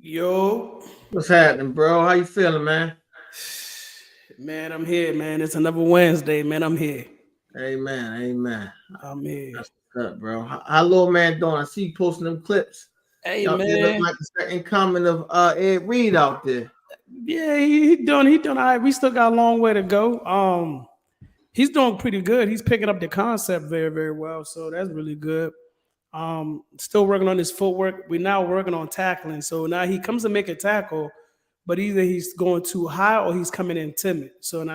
Yo, What's happening, bro? How you feeling, man? man, I'm here, man. It's another Wednesday, man. I'm here. Amen, amen. I'm here. That's what's up, bro. How little man doing? I see you posting them clips. Hey, Y'all there look man. like the second coming of Ed Reed out there. Yeah, he doing all right. We still got a long way to go. He's doing pretty good. He's picking up the concept very, very well. So that's really good. Still working on his footwork. We're now working on tackling. So now he comes to make a tackle, but either he's going too high or he's coming in timid. So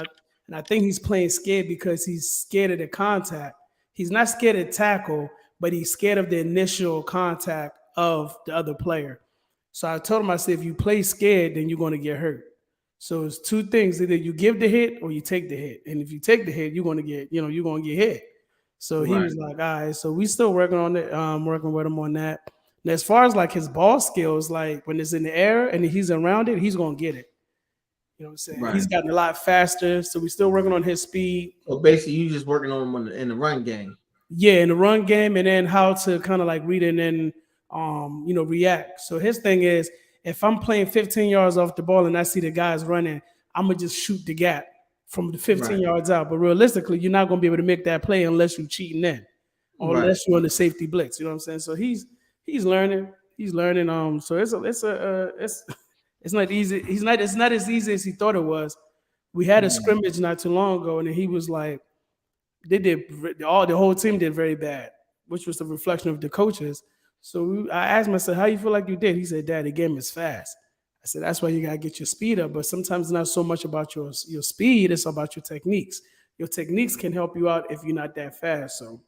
I think he's playing scared because he's scared of the contact. He's not scared of tackle, but he's scared of the initial contact of the other player. So I told him, I said, if you play scared, then you're going to get hurt. So it's two things: either you give the hit or you take the hit. And if you take the hit, you're going to get hit. So he Right. was like, all right. So we still working on it, working with him on that. And as far as like his ball skills, like when it's in the air and he's around it, he's gonna get it. You know what I'm saying? Right. He's gotten a lot faster. So we still working on his speed. So basically, you just working on him in the run game. Yeah, in the run game, and then how to kind of like read and then react. So his thing is, if I'm playing 15 yards off the ball and I see the guys running, I'm gonna just shoot the gap from the 15 Right. yards out. But realistically, you're not gonna be able to make that play unless you're cheating in, or Right. unless you're on the safety blitz. You know what I'm saying? So he's learning. He's learning. So it's not easy. It's not as easy as he thought it was. We had a Mhm. scrimmage not too long ago, and then he was like, they did all the whole team did very bad, which was the reflection of the coaches. So I asked him, I said, "How you feel like you did?" He said, "Dad, the game is fast." I said, "That's why you gotta get your speed up, but sometimes it's not so much about your speed; it's about your techniques. Your techniques can help you out if you're not that fast." So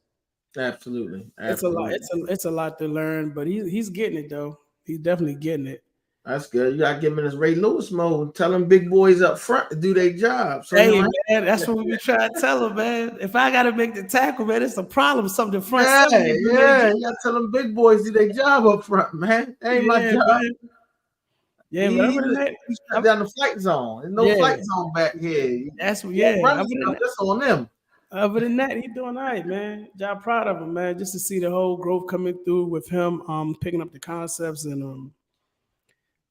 Absolutely. it's a lot. Absolutely. It's a lot to learn, but he's getting it though. He's definitely getting it. That's good. You gotta give him in this Ray Lewis mode. Tell them big boys up front to do their job. So you Hey don't man, that's what we be trying to tell him, man. If I gotta make the tackle, man, it's a problem. Something front yeah, seven ain't doing their yeah. You job. gotta tell them big boys do their job up front, man. That ain't my Yeah, job. man. Yeah, but other than that, He shut down the flight zone. There's no yeah, flight zone back here. that's That yeah. running stuff, that's on them. Other than that, he doing all right, man. Job proud of him, man. Just to see the whole growth coming through with him, picking up the concepts and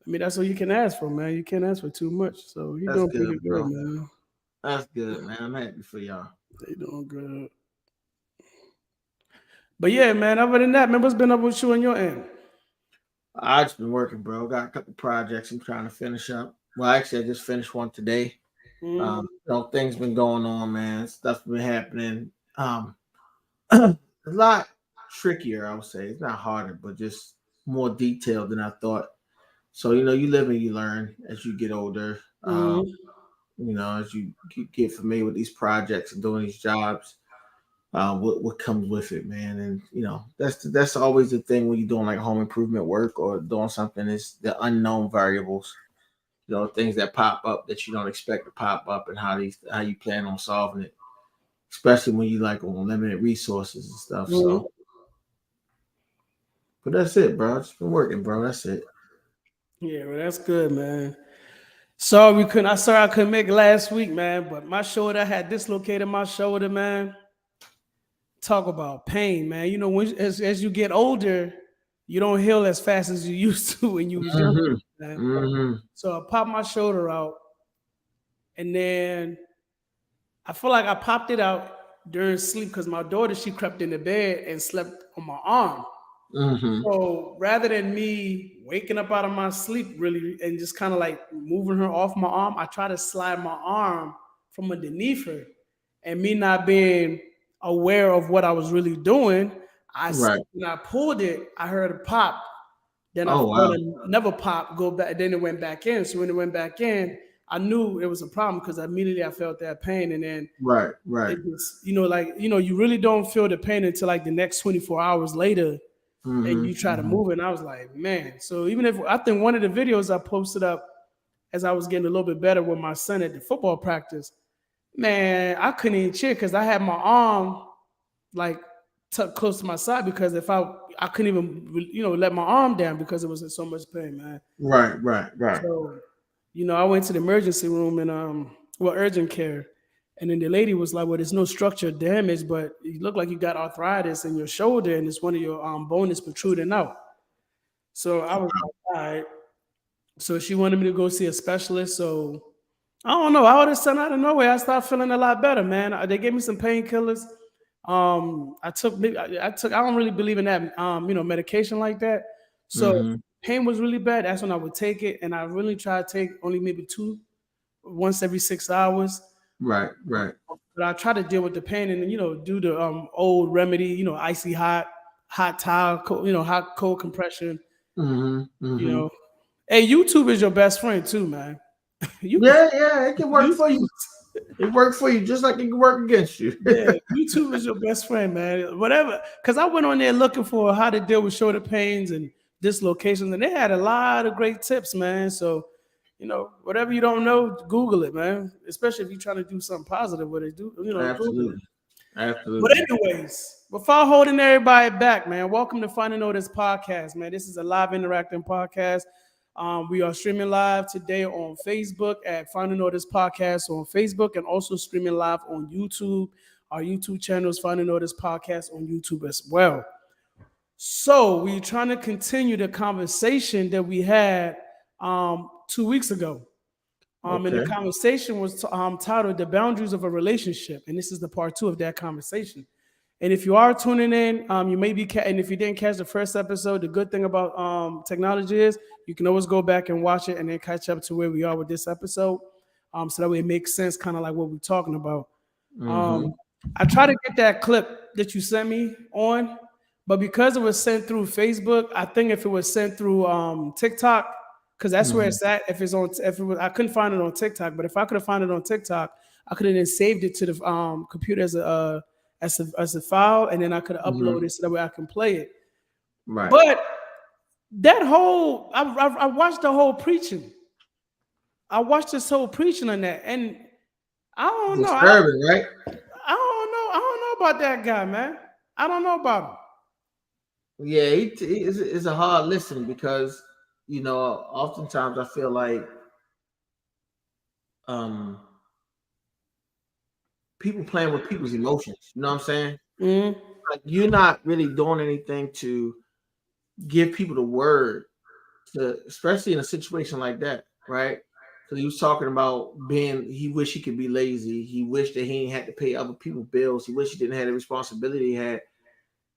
I mean that's what you can ask for, man. You can't ask for too much. So he That's doing pretty good, good, bro. man. That's good, man. I'm happy for y'all. They doing good. But yeah, man. Other than that, man, what's been up with you on your end? I just been working, bro. Got a couple projects I'm trying to finish up. Well, actually, I just finished one today. Mm, Things been going on, man. Stuff's been happening. A lot trickier, I would say. It's not harder, but just more detailed than I thought. So, you live and you learn as you get older. mm, As you get familiar with these projects and doing these jobs, what comes with it, man. And that's always the thing when you're doing like home improvement work or doing something is the unknown variables. Things that pop up that you don't expect to pop up, and how you plan on solving it, especially when you like on limited resources and stuff. mm. So, but that's it, bro. It's been working, bro. That's it. Yeah, well, that's good, man. Sorry we couldn't. I sorry I couldn't make it last week, man. But my shoulder I had dislocated my shoulder, man. Talk about pain, man. You know, as you get older, you don't heal as fast as you used to when you was younger, Hmm. man. Hmm. So I popped my shoulder out, and then I feel like I popped it out during sleep because my daughter she crept in the bed and slept on my arm. Hmm. So rather than me waking up out of my sleep really and just kind of like moving her off my arm, I try to slide my arm from underneath her. And me not being aware of what I was really doing, Right. when I pulled it, I heard a pop. Then I Oh felt wow. another pop go back. Then it went back in. So when it went back in, I knew it was a problem because immediately I felt that pain. And then Right. Right. it just, you really don't feel the pain until like the next 24 hours later and Hmm. you try to Hmm. move it. And I was like, man. So even if I think one of the videos I posted up as I was getting a little bit better with my son at the football practice, man, I couldn't even cheer because I had my arm like tucked close to my side because if I couldn't even let my arm down because it was in so much pain, man. Right. Right. Right. So I went to the emergency room and urgent care. And then the lady was like, "Well, there's no structure damage, but you look like you got arthritis in your shoulder, and it's one of your bone is protruding out." So I was like, "All right." So she wanted me to go see a specialist. So I don't know. All of a sudden, out of nowhere, I started feeling a lot better, man. They gave me some painkillers. I don't really believe in that, medication like that. So Mm-hmm. pain was really bad. That's when I would take it, and I really try to take only maybe two, once every 6 hours. Right, right. But I try to deal with the pain and do the old remedy, icy hot towel, hot cold compression. Mm-hmm. You Mm-hmm. know, hey, YouTube is your best friend too, man. You can Yeah, yeah, it can work for YouTube. you. It worked for you just like it can work against you. Yeah, YouTube is your best friend, man. Whatever, because I went on there looking for how to deal with shoulder pains and dislocations, and they had a lot of great tips, man. So, whatever you don't know, Google it, man. Especially if you're trying to do something positive with it, Google it. Absolutely. But Absolutely. anyways, before holding everybody back, man, welcome to Finding Notice Podcast, man. This is a live interacting podcast. We are streaming live today on Facebook at Finding Notice Podcast on Facebook, and also streaming live on YouTube. Our YouTube channel is Finding Notice Podcast on YouTube as well. So we're trying to continue the conversation that we had 2 weeks ago. And the Okay. conversation was titled "The Boundaries of a Relationship," and this is the part two of that conversation. And if you are tuning in, you may be, and if you didn't catch the first episode, the good thing about technology is you can always go back and watch it and then catch up to where we are with this episode. So that way it makes sense, kind of like what we're talking about. Mm-hmm. Um, I tried to get that clip that you sent me on, but because it was sent through Facebook, I think if it was sent through TikTok, because that's where Mm-hmm. it's at. If it was, I couldn't find it on TikTok, but if I could have found it on TikTok, I could have then saved it to the computer as a file, and then I could have Mm-hmm. uploaded it so that way I can play it. Right. But that whole, I watched the whole preaching. I watched this whole preaching on that, and I don't know. Disturbing, right? I don't know. I don't know about that guy, man. I don't know about him. Yeah, he is a hard listen because oftentimes I feel like um people playing with people's emotions. You know what I'm saying? Mm-hmm. Like you're not really doing anything to give people the word to, especially in a situation like that, right? Because he was talking about he wished he could be lazy. He wished that he ain't had to pay other people's bills. He wished he didn't have the responsibility he had.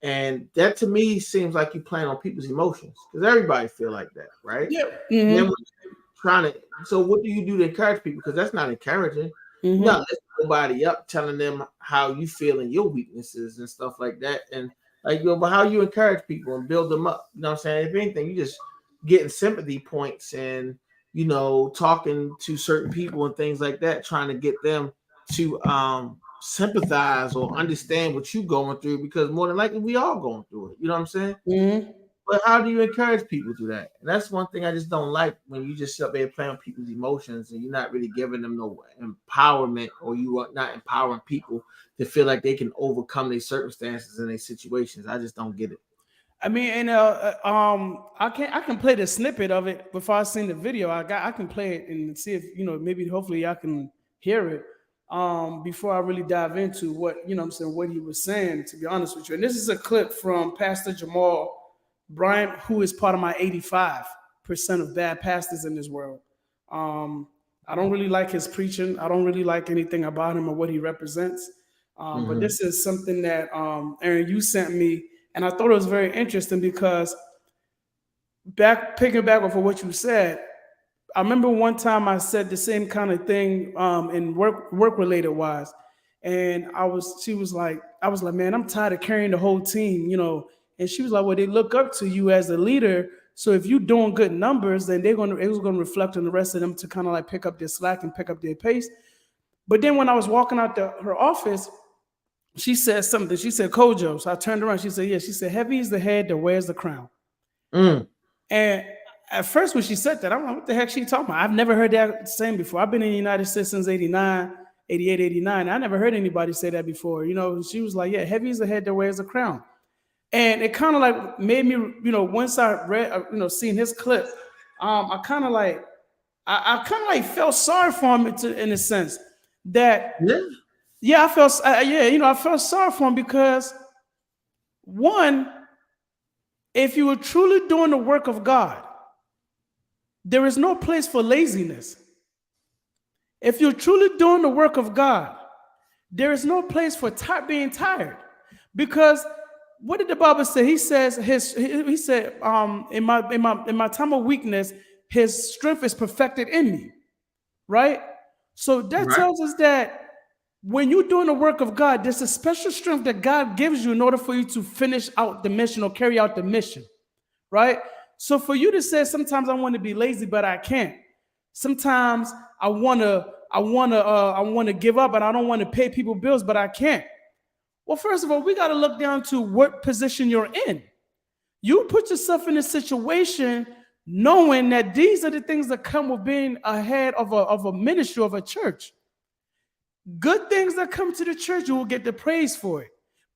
And that to me seems like you playing on people's emotions because everybody feel like that, right? Yeah. And then Mm-hmm. when you're trying to, so what do you do to encourage people? Because that's not encouraging. You're Mm-hmm. not lifting nobody up, telling them how you feel and your weaknesses and stuff like that. And like, but how you encourage people and build them up. You know what I'm saying? If anything, you just getting sympathy points and talking to certain people and things like that, trying to get them to sympathize or understand what you're going through because more than likely we all going through it. You know what I'm saying? Mm-hmm. But how do you encourage people to that? And that's one thing I just don't like when you just sit up there playing with people's emotions and you're not really giving them no empowerment, or you are not empowering people to feel like they can overcome their circumstances and their situations. I just don't get it. I mean, and I can play the snippet of it before I seen the video. I can play it and see if maybe hopefully I can hear it before I really dive into what I'm saying, what he was saying. To be honest with you, and this is a clip from Pastor Jamal Bryant, who is part of my 85% of bad pastors in this world. Um, I don't really like his preaching. I don't really like anything about him or what he represents. But Mm-hmm. this is something that Aaron, you sent me, and I thought it was very interesting because picking back off of what you said, I remember one time I said the same kind of thing in work related wise, and I was like, man, I'm tired of carrying the whole team. And she was like, well, they look up to you as a leader, so if you're doing good numbers, then it was gonna reflect on the rest of them to kind of like pick up their slack and pick up their pace. But then when I was walking out her office, she said something. She said, Kojo. So I turned around. She said, yeah. She said, heavy is the head that wears the crown. Mm. And at first, when she said that, I'm like, what the heck she talking about? I've never heard that saying before. I've been in the United States since 89, 88, 89. I never heard anybody say that before. She was like, yeah, heavy is the head that wears the crown. And it kind of like made me, once I read, seeing his clip, I kind of like, I kind of like felt sorry for him in a sense that, Yeah. yeah, I felt sorry for him because one, if you were truly doing the work of God, There is no place for laziness. If you're truly doing the work of God, there is no place for being tired, because what did the Bible say? He says he said in my time of weakness, his strength is perfected in me, right? So that Right. tells us that when you're doing the work of God, there's a special strength that God gives you in order for you to finish out the mission or carry out the mission, right? So for you to say sometimes I want to be lazy, but I can't. Sometimes I wanna give up and I don't want to pay people bills, but I can't. Well, first of all, we got to look down to what position you're in. You put yourself in a situation knowing that these are the things that come with being ahead of a ministry of a church. Good things that come to the church, you will get the praise for it.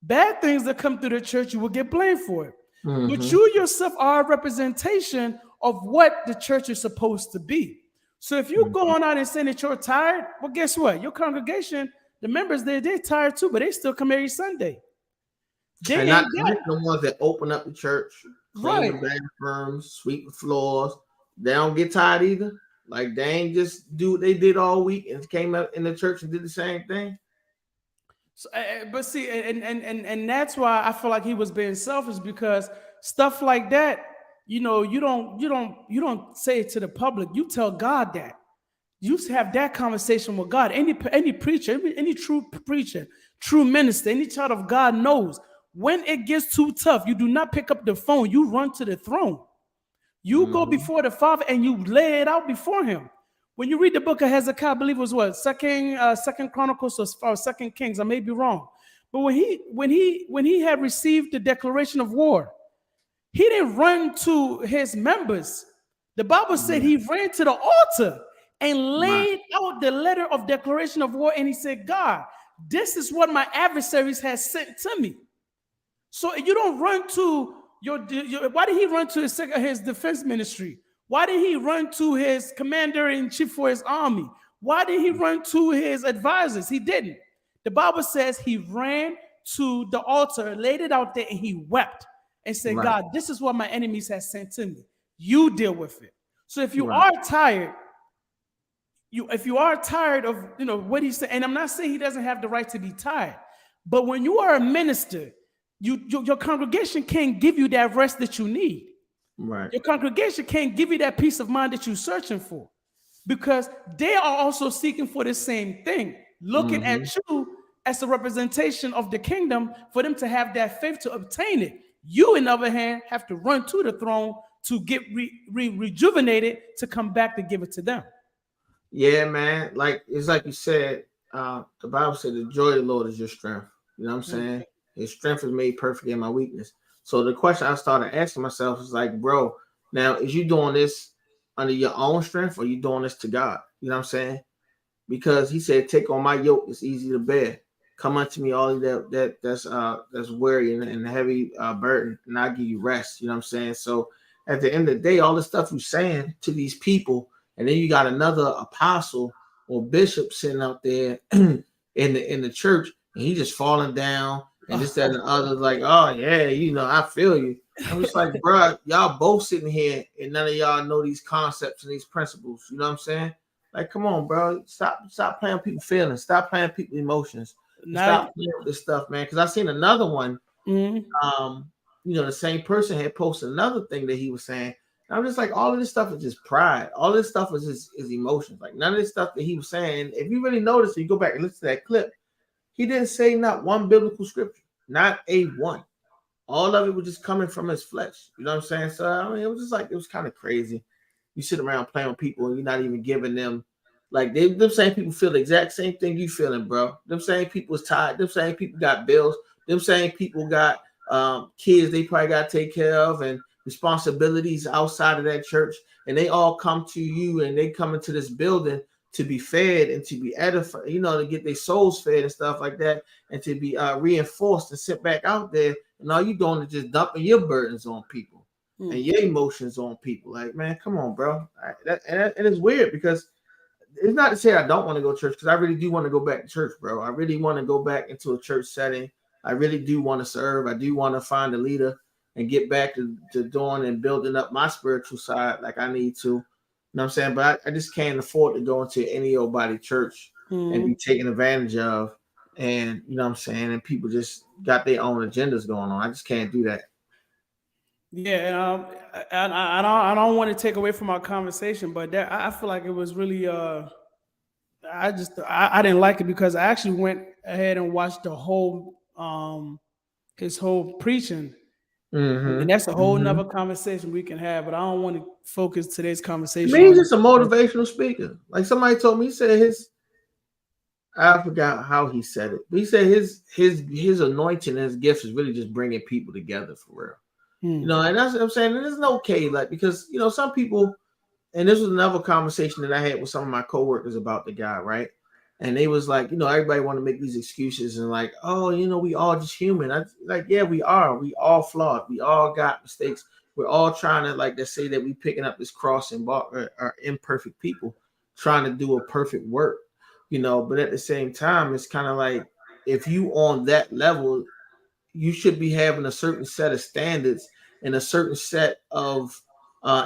Bad things that come through the church, you will get blamed for it. But Mm-hmm. you yourself are a representation of what the church is supposed to be. So if you go Mm-hmm. on out and saying that you're tired, well, guess what? Your congregation, the members, they're tired too, but they still come every Sunday. They And ain't not got the ones that open up the church, clean the right. bathrooms, sweep the floors. They don't get tired either. Like they ain't just do what they did all week and came up in the church and did the same thing. So, but see, and that's why I feel like he was being selfish, because stuff like that, you don't say it to the public. You tell God that. You have that conversation with God. Any preacher, any true preacher, true minister, any child of God knows when it gets too tough, you do not pick up the phone. You run to the throne. You go Mm-hmm. before the Father and you lay it out before Him. When you read the book of Hezekiah, I believe it was what Second Chronicles or Second Kings. I may be wrong, but when he had received the declaration of war, he didn't run to his members. The Bible said Right. he ran to the altar and Right. laid out the letter of declaration of war, and he said, "God, this is what my adversaries has sent to me." So you don't run to why did he run to his defense ministry? Why did he run to his commander in chief for his army? Why did he run to his advisors? He didn't. The Bible says he ran to the altar, laid it out there, and he wept and said, Right. God, this is what my enemies have sent to me. You deal with it. So Right. if you are tired of what he said, and I'm not saying he doesn't have the right to be tired, but when you are a minister, your congregation can't give you that rest that you need. Right. Your congregation can't give you that peace of mind that you're searching for, because they are also seeking for the same thing, looking at Mm-hmm. you as a representation of the kingdom for them to have that faith to obtain it. You, on the other hand, have to run to the throne to get rejuvenated to come back to give it to them. Yeah, man. Like it's like you said, the Bible said the joy of the Lord is your strength. You know what I'm Mm. saying? His strength is made perfect in my weakness. So the question I started asking myself is like, bro, now is you doing this under your own strength or you doing this to God? You know what I'm saying? Because he said, take on my yoke, it's easy to bear. Come unto me, all that's weary and heavy burden, and I'll give you rest. You know what I'm saying? So at the end of the day, all the stuff you're saying to these people, and then you got another apostle or bishop sitting out there in the church, and he just falling down and this, that, and the other, like, oh yeah, I feel you. I'm just like, bro, y'all both sitting here and none of y'all know these concepts and these principles. You know what I'm saying? Like, come on, bro. Stop playing with people's feelings. Stop playing with people's emotions. And Now, stop playing with this stuff, man. Because I seen another one. mm, Um, the same person had posted another thing that he was saying. And I'm just like, all of this stuff is just pride. All this stuff is emotions. Like none of this stuff that he was saying. If you really notice, you go back and listen to that clip. He didn't say not one biblical scripture, not a one. All of it was just coming from his flesh. You know what I'm saying? So I mean, it was kind of crazy. You sit around playing with people and you're not even giving them like them same people feel the exact same thing you feeling, bro. Them same people is tired. Them same people got bills. Them same people got kids they probably got to take care of and responsibilities outside of that church. And they all come to you and they come into this building to be fed and to be edified, to get their souls fed and stuff like that, and to be reinforced and sent back out there. And all you doing is just dumping your burdens on people and mm. your emotions on people. Like, man, come on, bro. And it's weird because it's not to say I don't want to go to church, because I really do want to go back to church, bro. I really want to go back into a church setting. I really do want to serve. I do want to find a leader and get back to doing and building up my spiritual side like I need to. know what I'm saying? But I just can't afford to go into any old body church and Mhm. be taken advantage of. And you know what I'm saying? And people just got their own agendas going on. I just can't do that. Yeah, I don't want to take away from our conversation, but that I feel like it was really I didn't like it because I actually went ahead and watched the whole his whole preaching. And Mm-hmm. that's a whole Mm-hmm. nother conversation we can have, but I don't want to focus today's To conversation me, he's on. just a motivational speaker. Like somebody told me, he said I forgot how he said it, but he said his anointing and his gifts is really just bringing people together for real. You Hmm. know, and that's what I'm saying. And it's okay, like because you know some people, and this was another conversation that I had with some of my coworkers about the guy, right? And they was like, you know, everybody want to make these excuses and like, oh, you know, we all just human. I like, yeah, we are. We all flawed. We all got mistakes. We're all trying to like to say that we picking up this cross and are imperfect people trying to do a perfect work, you know. But at the same time, it's kind of like if you on that level, you should be having a certain set of standards and a certain set of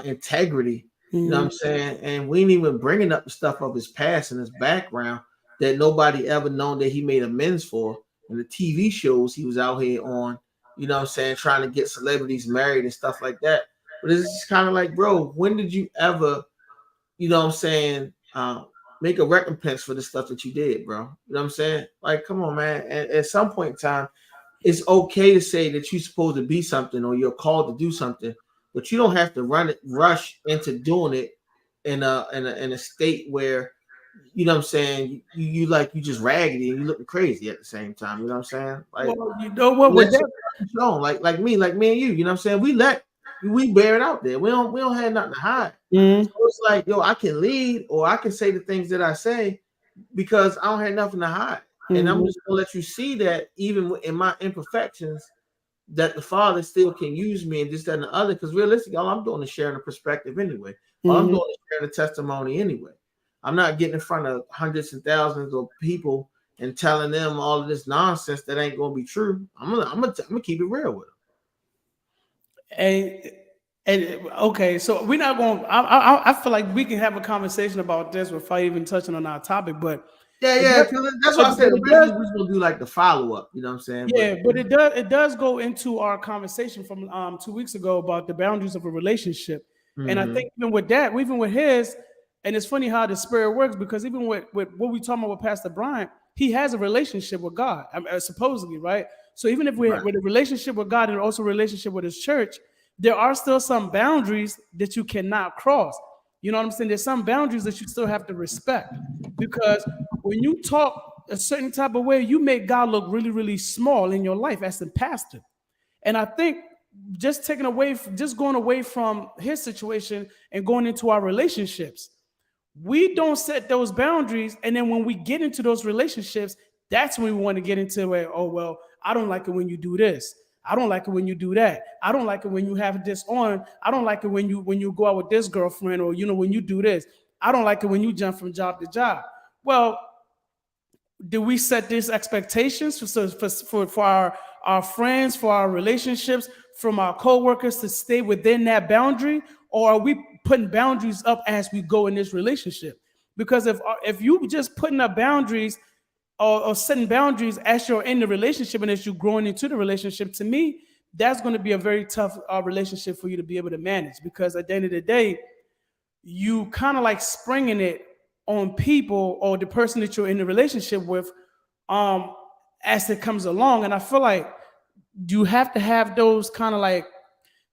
integrity. You know what Hmm. I'm saying? And we ain't even bringing up the stuff of his past and his background that nobody ever known that he made amends for. And the TV shows he was out here on, you know what I'm saying, trying to get celebrities married and stuff like that. But it's just kind of like, bro, when did you ever, you know what I'm saying, make a recompense for the stuff that you did, bro? You know what I'm saying? Like, come on, man. At some point in time, it's okay to say that you're supposed to be something or you're called to do something, but you don't have to rush into doing it in a state where you know what I'm saying you like you just raggedy and you looking crazy at the same time. You know what I'm saying? Like Well, you know what? let With your that, cards shown. Like me and you. You know what I'm saying? We bear it out there. We don't have nothing to hide. So Mhm. it's like yo, I can lead or I can say the things that I say because I don't have nothing to hide. And I'm Mhm. just gonna let you see that even in my imperfections, that the Father still can use me and this, that, and the other. Because realistically, all I'm doing is sharing a perspective anyway. All I'm Mhm. doing is sharing a testimony anyway. I'm not getting in front of hundreds and thousands of people and telling them all of this nonsense that ain't gonna be true. I'm gonna keep it real with them. And okay, so we're not going. I feel like we can have a conversation about this without even touching on our topic, but Yeah, it yeah. does, Because that's but why I said it does. originally we was gonna do like the follow up. You know what I'm saying? But Yeah, but it does go into our conversation from 2 weeks ago about the boundaries of a relationship, and I mm-hmm, think even with that, even with his, and it's funny how the spirit works because even with what we talking about with Pastor Bryant, he has a relationship with God, supposedly, right? So even if we're right. with a relationship with God and also a relationship with His church, there are still some boundaries that you cannot cross. You know what I'm saying? There's some boundaries that you still have to respect because when you talk a certain type of way, you make God look really, really small in your life as a pastor. And I think just just going away from his situation and going into our relationships, we don't set those boundaries. And then when we get into those relationships, that's when we want to get into where, oh, well, I don't like it when you do this. I don't like it when you do that. I don't like it when you have this on. I don't like it when you go out with this girlfriend or when you do this. I don't like it when you jump from job to job. Well, do we set these expectations for our friends, for our relationships, from our coworkers to stay within that boundary, or are we putting boundaries up as we go in this relationship? Because if you just putting up boundaries or setting boundaries as you're in the relationship and as you're growing into the relationship, to me, that's going to be a very tough relationship for you to be able to manage. Because at the end of the day, you kind of like springing it on people or the person that you're in the relationship with um as it comes along. And I feel like you have to have those kind of like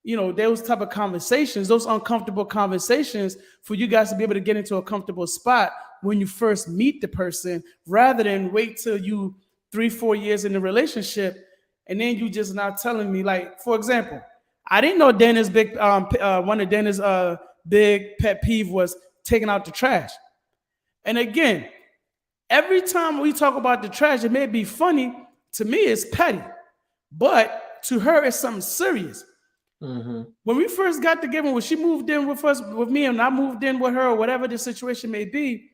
those type of conversations, those uncomfortable conversations, for you guys to be able to get into a comfortable spot when you first meet the person, rather than wait till you 3-4 years in the relationship and then you just not telling me. Like, for example, I didn't know Dana's big one of Dana's big pet peeve was taking out the trash. And again, every time we talk about the trash, it may be funny. To me, it's petty, but to her, it's something serious. Mm-hmm. When we first got together, when she moved in with us, with me, and I moved in with her, or whatever the situation may be,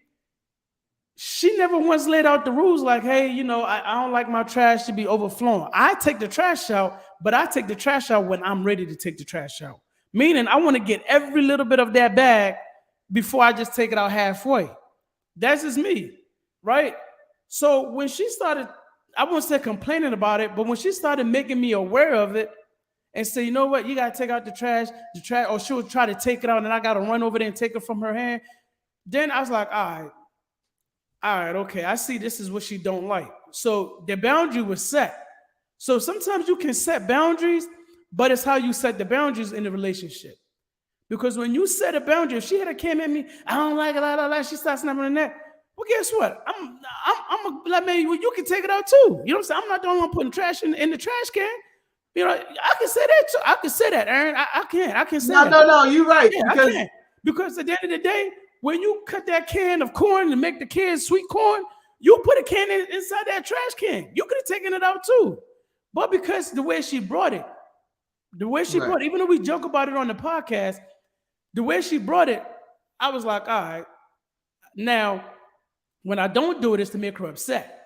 she never once laid out the rules like, hey, I don't like my trash to be overflowing. I take the trash out, but I take the trash out when I'm ready to take the trash out. Meaning, I want to get every little bit of that bag before I just take it out halfway. That's just me, right? So when she started, I won't say complaining about it, but when she started making me aware of it and say, you know what, you gotta take out the trash, or she'll try to take it out and I gotta run over there and take it from her hand. Then I was like, all right, okay, I see this is what she don't like. So the boundary was set. So sometimes you can set boundaries, but it's how you set the boundaries in the relationship. Because when you set a boundary, if she had came at me, I don't like it, she starts snapping on that. Well, guess what? I'm a like, man, well, you can take it out too. You know what I'm saying? I'm not the only one putting trash in the trash can. You know, I can say that too. I can say that, Aaron. I can say No, that. no, you're right. Yeah, I can. Because at the end of the day, when you cut that can of corn to make the can sweet corn, you put a can inside that trash can. You could have taken it out too. But because the way she brought it, even though we joke about it on the podcast, the way she brought it, I was like, all right. Now, when I don't do it, it's to make her upset.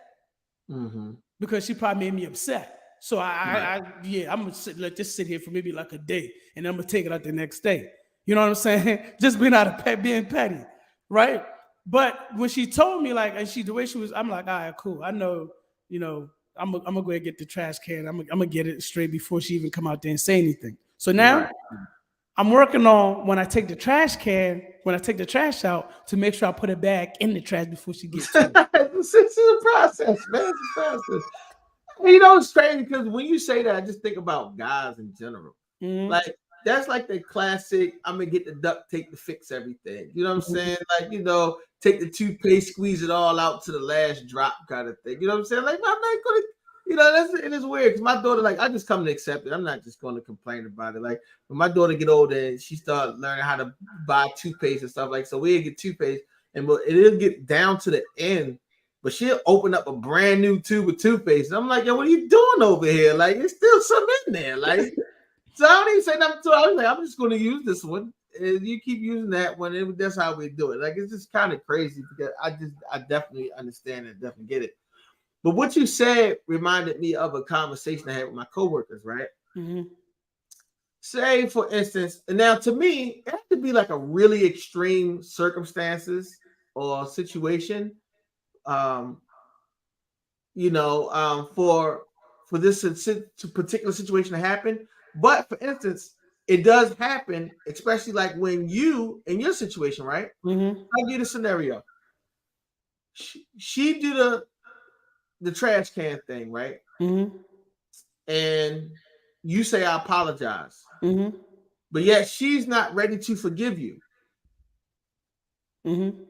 Mm-hmm. Because she probably made me upset. So I'm gonna let this sit here for maybe like a day, and I'm gonna take it out the next day. You know what I'm saying? Just being being petty, right? But when she told me, like, and the way she was, I'm like, all right, cool. I know, you know, I'm gonna go ahead and get the trash can. I'm gonna get it straight before she even come out there and say anything. So now I'm working on when I take the trash out to make sure I put it back in the trash before she gets to it. It's a process, man. It's a process. You know, it's crazy because when you say that, I just think about guys in general. Mm-hmm. Like, that's like the classic, I'm going to get the duct tape to fix everything. You know what I'm saying? Like, you know, take the toothpaste, squeeze it all out to the last drop kind of thing. You know what I'm saying? Like, I'm not going to, you know, it is weird because my daughter, like, I just come to accept it. I'm not just going to complain about it. Like, when my daughter get older and she start learning how to buy toothpaste and stuff, like, so we'll get toothpaste and it'll get down to the end. But she'll open up a brand new tube of toothpaste. And I'm like, yo, what are you doing over here? Like, there's still something in there. Like, so I don't even say nothing to her. I was like, I'm just going to use this one. And you keep using that one. That's how we do it. Like, it's just kind of crazy because I definitely understand and definitely get it. But what you said reminded me of a conversation I had with my coworkers, right? Mm-hmm. Say, for instance, and now to me, it has to be like a really extreme circumstances or situation. For this particular situation to happen. But for instance, it does happen, especially like when you in your situation, right? Mm-hmm. I'll give you the scenario. She do the trash can thing, right? Mm-hmm. And you say, I apologize. Mm-hmm. But yet she's not ready to forgive you. Mm-hmm.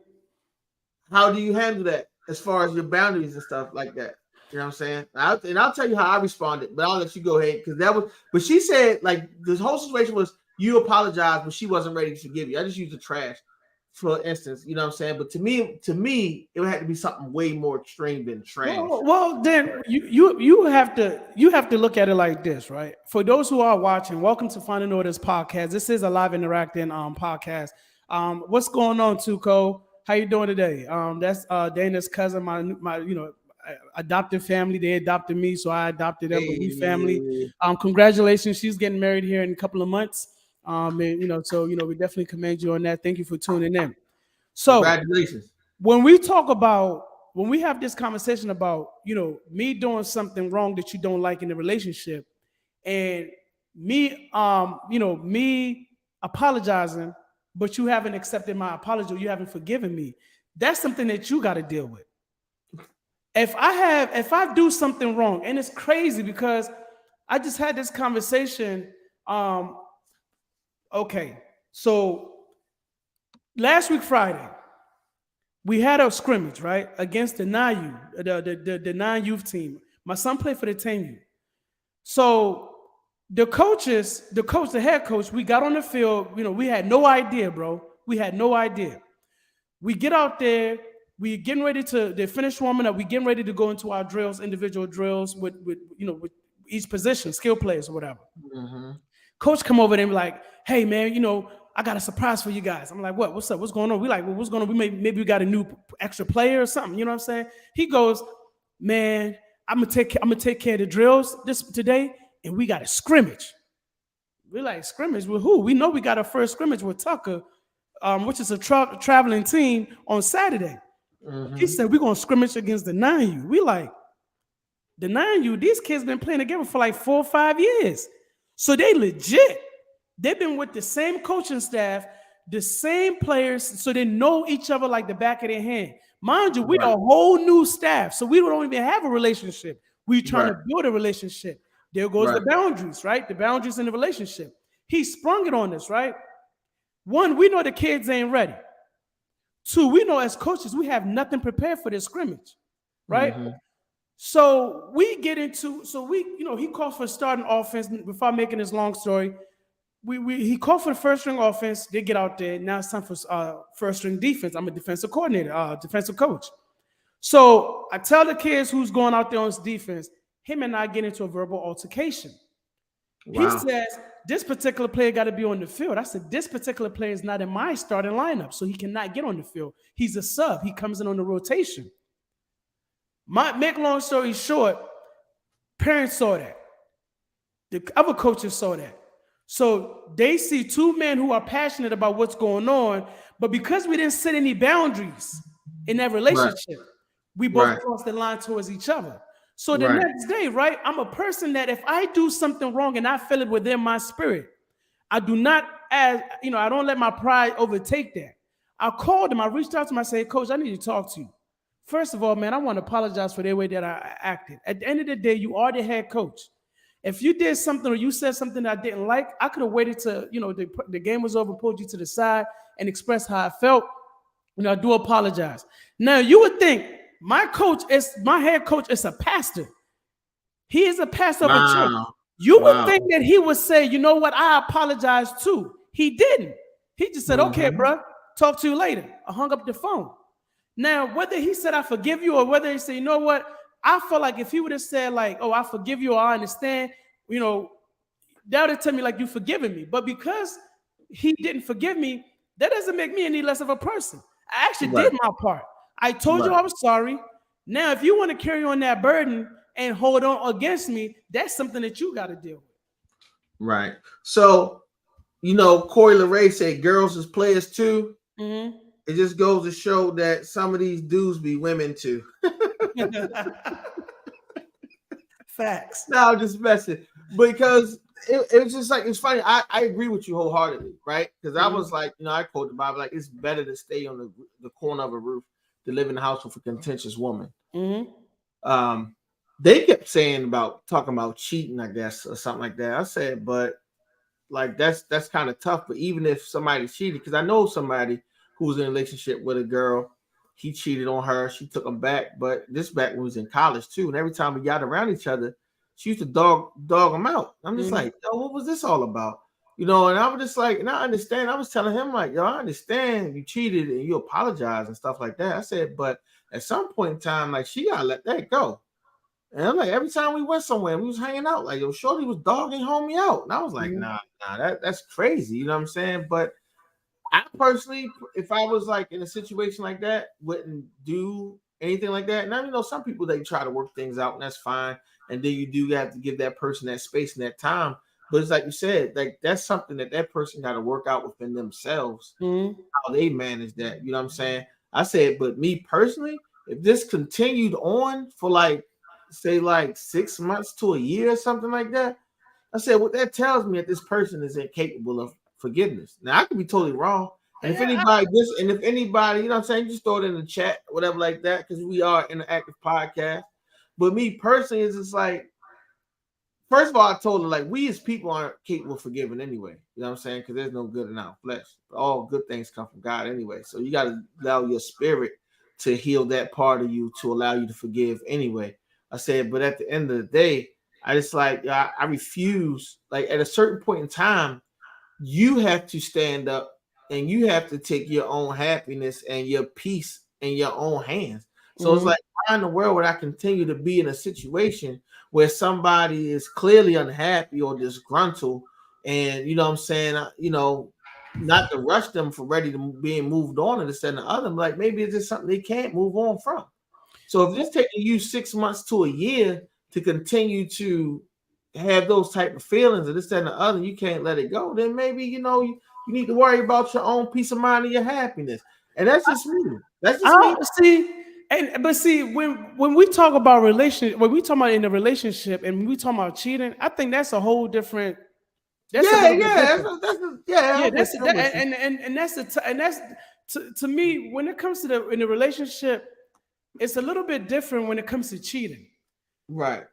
How do you handle that as far as your boundaries and stuff like that? You know what I'm saying? I'll tell you how I responded, but I'll let you go ahead because but she said like this whole situation was you apologized, but she wasn't ready to forgive you. I just used the trash, for instance, you know what I'm saying? But to me, it would have to be something way more extreme than trash. Well, then you have to look at it like this, right? For those who are watching, welcome to Finding Orders podcast. This is a live interacting podcast. What's going on, Tuco? How you doing today? That's Dana's cousin, my adopted family. They adopted me, so I adopted them. But we family. Congratulations, she's getting married here in a couple of months. And we definitely commend you on that. Thank you for tuning in. So congratulations. When we have this conversation about, me doing something wrong that you don't like in the relationship, and me apologizing, but you haven't accepted my apology, or you haven't forgiven me, that's something that you got to deal with. If I do something wrong, and it's crazy because I just had this conversation. Okay, so last week Friday, we had a scrimmage, right, against the the non-youth team. My son played for the 10U. So the head coach, we got on the field. We had no idea, bro. We had no idea. We get out there. We getting ready to finish warming up. We getting ready to go into our drills, individual drills with each position, skill players or whatever. Mm-hmm. Coach come over there and be like, hey, man, I got a surprise for you guys. I'm like, what? What's up? What's going on? We like, well, what's going on? Maybe we got a new extra player or something. You know what I'm saying? He goes, man, I'm gonna take care of the drills today, and we got a scrimmage. We're like, scrimmage with who? We know we got our first scrimmage with Tucker. which is a traveling team, on Saturday. He Mm-hmm. said, we're going to scrimmage against the 9U. We like, the 9U, these kids been playing together for like 4 or 5 years. So they legit. They've been with the same coaching staff, the same players, so they know each other like the back of their hand. Mind you, we Right. a whole new staff, so we don't even have a relationship. We trying Right. to build a relationship. There goes the Right. boundaries, right? The boundaries in the relationship. He sprung it on us, right? One, we know the kids ain't ready. Two, we know as coaches we have nothing prepared for this scrimmage, right? Mm-hmm. So we get into, so we, he called for starting offense. Before making this long story, he called for the first string offense. They get out there. Now it's time for first string defense. I'm a defensive coordinator, defensive coach. So I tell the kids who's going out there on this defense, him and I get into a verbal altercation. He Wow. says, this particular player got to be on the field. I said, this particular player is not in my starting lineup, so he cannot get on the field. He's a sub. He comes in on the rotation. Make long story short, parents saw that. The other coaches saw that. So they see two men who are passionate about what's going on, but because we didn't set any boundaries in that Right. relationship, we both Right. crossed the line towards each other. So the Right. next day, right, I'm a person that if I do something wrong and I feel it within my spirit, I do not, I don't let my pride overtake that. I called him, I reached out to him, I said, Coach, I need to talk to you. First of all, man, I want to apologize for the way that I acted. At the end of the day, you are the head coach. If you did something or you said something that I didn't like, I could have waited till, the game was over, pulled you to the side and expressed how I felt. I do apologize. Now, you would think my head coach is a pastor. He is a pastor of a church. Wow. You would Wow. think that he would say, you know what, I apologize too. He didn't. He just said, okay, Mm-hmm. bro, talk to you later. I hung up the phone. Now, whether he said I forgive you or whether he said, you know what, I felt like if he would have said like, oh, I forgive you or I understand, you know, that would have tell me like you forgiven me. But because he didn't forgive me, that doesn't make me any less of a person. I actually Right. did my part. I told you Right. I was sorry. Now, if you want to carry on that burden and hold on against me, that's something that you got to deal Right. So, Corey LeRae said girls is players too. with. It just goes to show that some of these dudes be women too. Mm-hmm. Facts. No, I'm just messing. Because it was just like, it's funny. I agree with you wholeheartedly, right? Because I was Mm-hmm. like, I quote the Bible, like, it's better to stay on the corner of a roof than live in the house with a contentious woman. Mm-hmm. Um, they kept saying talking about cheating, I guess, or something like that. I said, but like that's kind of tough. But even if somebody cheated, because I know somebody who was in a relationship with a girl, he cheated on her, she took him back, but this back when we was in college too. And every time we got around each other, she used to dog him out. I'm just Mm-hmm. like, yo, what was this all about? And I was just like, and I understand. I was telling him, like, yo, I understand you cheated and you apologize and stuff like that. I said, but at some point in time, like, she gotta let that go. And I'm like, every time we went somewhere, we was hanging out, like, yo, Shorty was dogging homie out. And I was like, Mm-hmm. nah, that's crazy. You know what I'm saying? But I personally, if I was like in a situation like that, wouldn't do anything like that. Now, some people, they try to work things out, and that's fine. And then you do have to give that person that space and that time. But it's like you said, like, that's something that person got to work out within themselves, Mm-hmm. how they manage that. You know what I'm saying? I said, but me personally, if this continued on for like, say, like 6 months to a year or something like that, I said, what that tells me that this person is incapable of forgiveness. Now, I could be totally wrong. And if Yeah, anybody, you know what I'm saying, just throw it in the chat, whatever like that, because we are an active podcast. But me personally, it's just like, first of all, I told her, like, we as people aren't capable of forgiving anyway. You know what I'm saying? Because there's no good in our flesh. All good things come from God anyway. So you got to allow your spirit to heal that part of you to allow you to forgive anyway. I said, but at the end of the day, I just like, I refuse. Like, at a certain point in time, you have to stand up and you have to take your own happiness and your peace in your own hands. So it's mm-hmm. like, why in the world would I continue to be in a situation where somebody is clearly unhappy or disgruntled, and you know what I'm saying, not to rush them for ready to being moved on and this and the other. Like, maybe it's just something they can't move on from. So if it's taking you 6 months to a year to continue to have those type of feelings and this that, and the other, you can't let it go, then maybe You need to worry about your own peace of mind and your happiness. And that's just me. That's I just me. don't see, and but see, when we talk about relationship, when we talk about in a relationship, and when we talk about cheating, I think that's a whole different. That's a Yeah, little bit yeah. different. Yeah, Yeah, I'm with you. I'm with you. and that's and that's to me when it comes to the in the relationship, it's a little bit different when it comes to cheating. Right.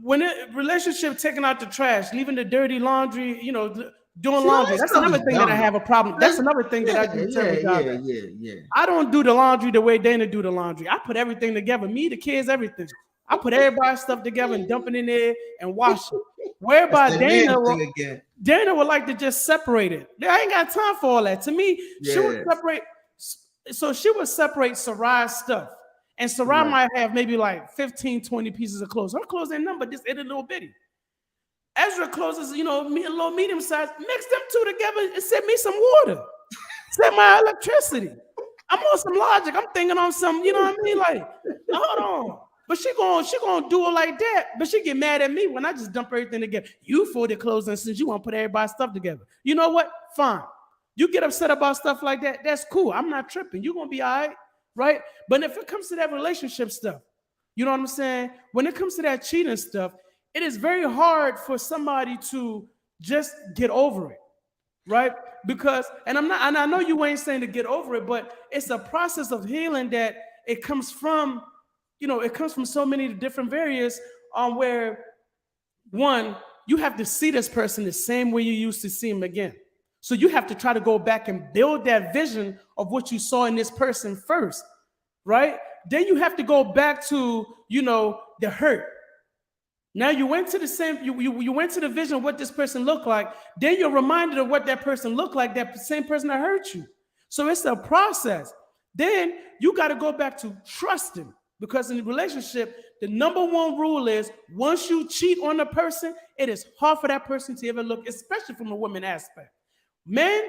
When it relationship taking out the trash, leaving the dirty laundry, doing See, all laundry. that That's stuff another is thing that I dumb. have a problem. That's That's, another thing that yeah, I do a yeah, terrible job yeah, at. yeah, yeah. I don't do the laundry the way Dana do the laundry. I put everything together. Me, the kids, everything. I put everybody's stuff together and dump it in there and wash it. That's Whereby that man Dana, thing again. Dana would like to just separate it. I ain't got time for all that. To me, she would Yeah. separate. So she would separate Sarai's stuff. And Sarai Right. might have maybe like 15, 20 pieces of clothes. Her clothes ain't numbered, just in a little bitty. Ezra closes, a little medium size. Mix them two together and send me some water. Send my electricity. I'm on some logic. I'm thinking on some, you know what I mean? Like, hold on. But she gonna do it like that. But she get mad at me when I just dump everything together. You folded clothes and since you want to put everybody's stuff together. You know what? Fine. You get upset about stuff like that. That's cool. I'm not tripping. You're gonna be all right, right? But if it comes to that relationship stuff, you know what I'm saying? When it comes to that cheating stuff, it is very hard for somebody to just get over it, right? Because, and I know you ain't saying to get over it, but it's a process of healing that it comes from, it comes from so many different various where one, you have to see this person the same way you used to see him again. So you have to try to go back and build that vision of what you saw in this person first, right? Then you have to go back to, the hurt. Now you went to the same, you went to the vision of what this person looked like. Then you're reminded of what that person looked like, that same person that hurt you. So it's a process. Then you got to go back to trusting because in a relationship, the number one rule is once you cheat on a person, it is hard for that person to ever look, especially from a woman aspect. Men,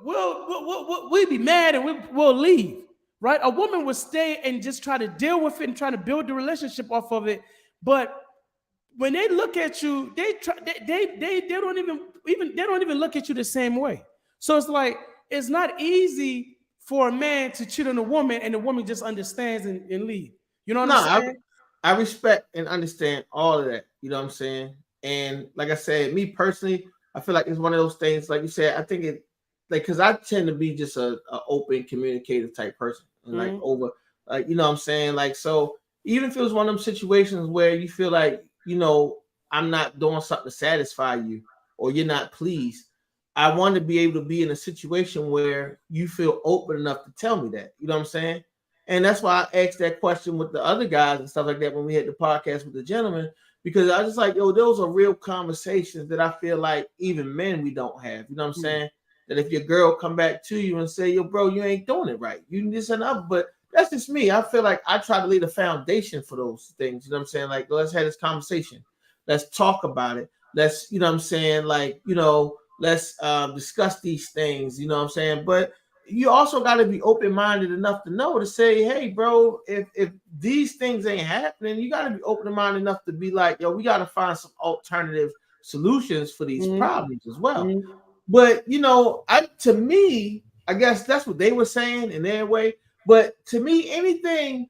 we'll be mad and we'll leave, right? A woman will stay and just try to deal with it and try to build the relationship off of it. But when they look at you, they don't even look at you the same way. So it's like it's not easy for a man to cheat on a woman and the woman just understands and leave. You know what No, I'm saying? I respect and understand all of that. You know what I'm saying? And like I said, me personally, I feel like it's one of those things. Like you said, I think it like because I tend to be just a open, communicative type person, and like Mm-hmm. over, like you know what I'm saying. Like so, even if it was one of them situations where you feel like I'm not doing something to satisfy you or you're not pleased, I want to be able to be in a situation where you feel open enough to tell me that. You know what I'm saying? And that's why I asked that question with the other guys and stuff like that when we had the podcast with the gentleman, because I just like, those are real conversations that I feel like even men we don't have. You know what I'm saying? That if your girl come back to you and say, yo, bro, you ain't doing it right. You this and that. But that's just me. I feel like I try to lay the foundation for those things. You know what I'm saying? Like, let's have this conversation. Let's talk about it. Let's, you know what I'm saying? Like, let's discuss these things. You know what I'm saying? But you also got to be open minded enough to know to say, hey, bro, if these things ain't happening, you got to be open minded enough to be like, yo, we got to find some alternative solutions for these Mm-hmm. problems as well. Mm-hmm. But to me, I guess that's what they were saying in their way. But to me, anything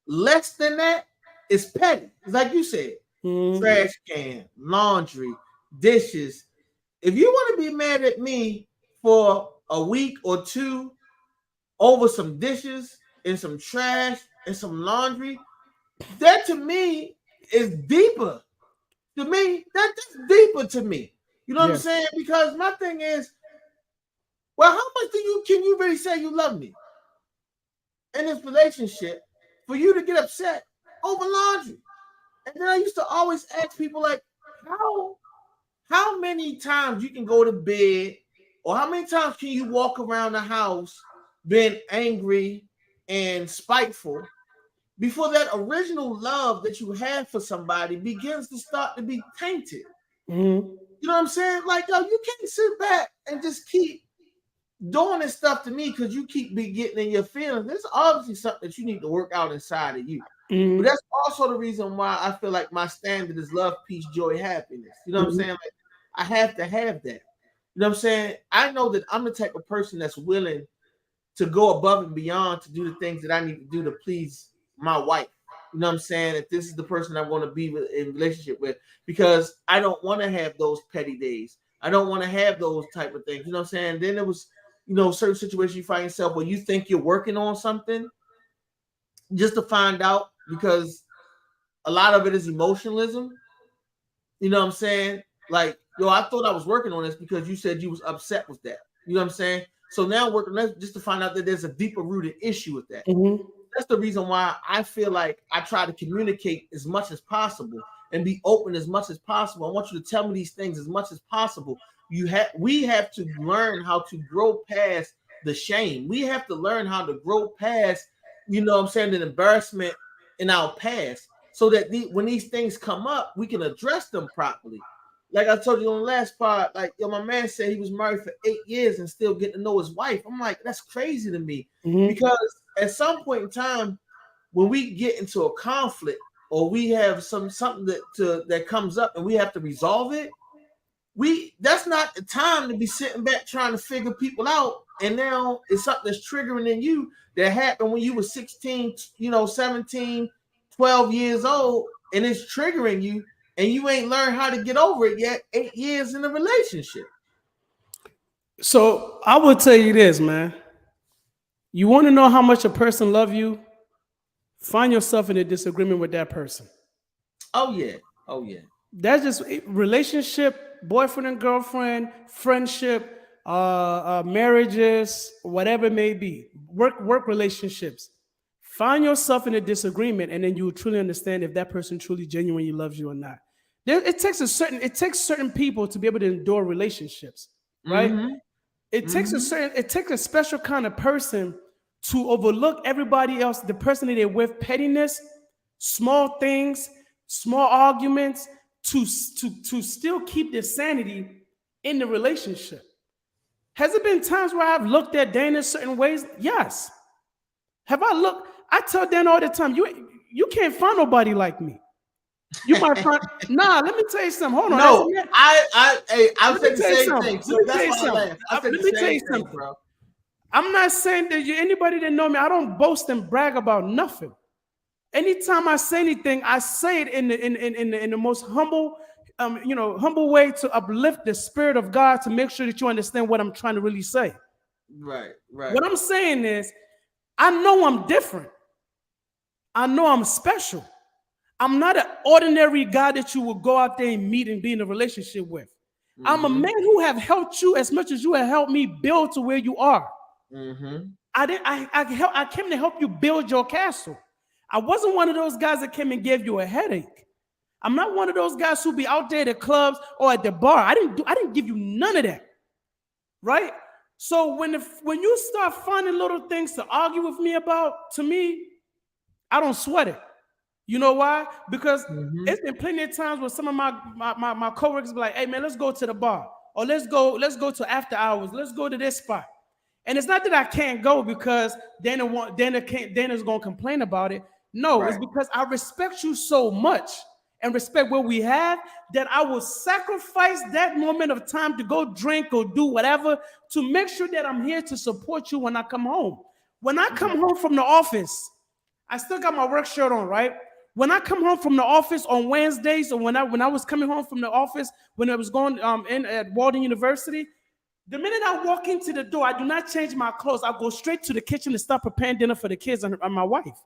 less than that is petty. It's like you said, Mm-hmm. trash can, laundry, dishes. If you want to be mad at me for a week or two over some dishes and some trash and some laundry, that to me is deeper. To me, that's deeper to me. You know what I'm Yeah. saying? Because my thing is, well, how much can you really say you love me in this relationship for you to get upset over laundry? And then I used to always ask people like, how many times you can go to bed, or how many times can you walk around the house being angry and spiteful before that original love that you have for somebody begins to start to be tainted? Mm-hmm. You know what I'm saying? Like, yo, you can't sit back and just keep doing this stuff to me because you keep be getting in your feelings. There's obviously something that you need to work out inside of you. But Mm-hmm. that's also the reason why I feel like my standard is love, peace, joy, happiness. You know what I'm Mm-hmm. saying? Like, I have to have that. You You know what I'm saying? I know that I'm the type of person that's willing to go above and beyond to do the things that I need to do to please my wife. You know what I'm saying? If this is the person I want to be in relationship with, because I don't want to have those petty days. I don't want to have those type of things. You know what I'm saying? Then it was, certain situations you find yourself where you think you're working on something just to find out, because a lot of it is emotionalism. You know what I'm saying? Like, yo, I thought I was working on this because you said you was upset with that. You know what I'm saying? So now working just to find out that there's a deeper rooted issue with that. Mm-hmm. That's the reason why I feel like I try to communicate as much as possible and be open as much as possible. I want you to tell me these things as much as possible. We have to learn how to grow past the shame. We have to learn how to grow past, what I'm saying, the embarrassment in our past, so that when these things come up, we can address them properly. Like I told you on the last part, like, my man said he was married for 8 years and still getting to know his wife. I'm like, that's crazy to me, because at some point in time, when we get into a conflict or we have something that comes up and we have to resolve it, that's not the time to be sitting back trying to figure people out. And now it's something that's triggering in you that happened when you were 16, 17, 12 years old, and it's triggering you, and you ain't learned how to get over it yet 8 years in a relationship. So I will tell you this, man. You want to know how much a person love you? Find yourself in a disagreement with that person. Oh yeah. Oh yeah. That's just relationship, boyfriend and girlfriend, friendship, marriages, whatever it may be, work relationships. Find yourself in a disagreement, and then you will truly understand if that person truly genuinely loves you or not. It takes certain people to be able to endure relationships, right? Mm-hmm. It takes a special kind of person to overlook everybody else, the person that they're with, pettiness, small things, small arguments, to still keep their sanity in the relationship. Has it been times where I've looked at Dana certain ways? Yes. Have I looked? I tell Dana all the time, you can't find nobody like me. You might find. Nah, let me tell you something. Hold on. No, I Let me said the tell you same something. thing. Let So me tell that's you why I something. laughed. I said Let the me tell you same thing, something. bro. I'm not saying that anybody that know me, I don't boast and brag about nothing. Anytime I say anything, I say it in the most humble, humble way to uplift the spirit of God to make sure that you understand what I'm trying to really say. Right, right. What I'm saying is, I know I'm different. I know I'm special. I'm not an ordinary guy that you will go out there and meet and be in a relationship with. I'm a Mm-hmm. man who have helped you as much as you have helped me build to where you are. Mm-hmm. I did. I came to help you build your castle. I wasn't one of those guys that came and gave you a headache. I'm not one of those guys who be out there at the clubs or at the bar. I didn't give you none of that. Right? So when you start finding little things to argue with me about, to me, I don't sweat it. You know why? Because Mm-hmm. it's been plenty of times where some of my coworkers be like, "Hey man, let's go to the bar, or let's go to after hours, let's go to this spot." And it's not that I can't go because Dana's gonna complain about it. No, it's Right. because I respect you so much and respect what we have that I will sacrifice that moment of time to go drink or do whatever to make sure that I'm here to support you when I come home. When I come Right. home from the office, I still got my work shirt on, right? When I come home from the office on Wednesdays, or when I was coming home from the office when I was going in at Walden University, the minute I walk into the door, I do not change my clothes. I go straight to the kitchen and start preparing dinner for the kids and my wife.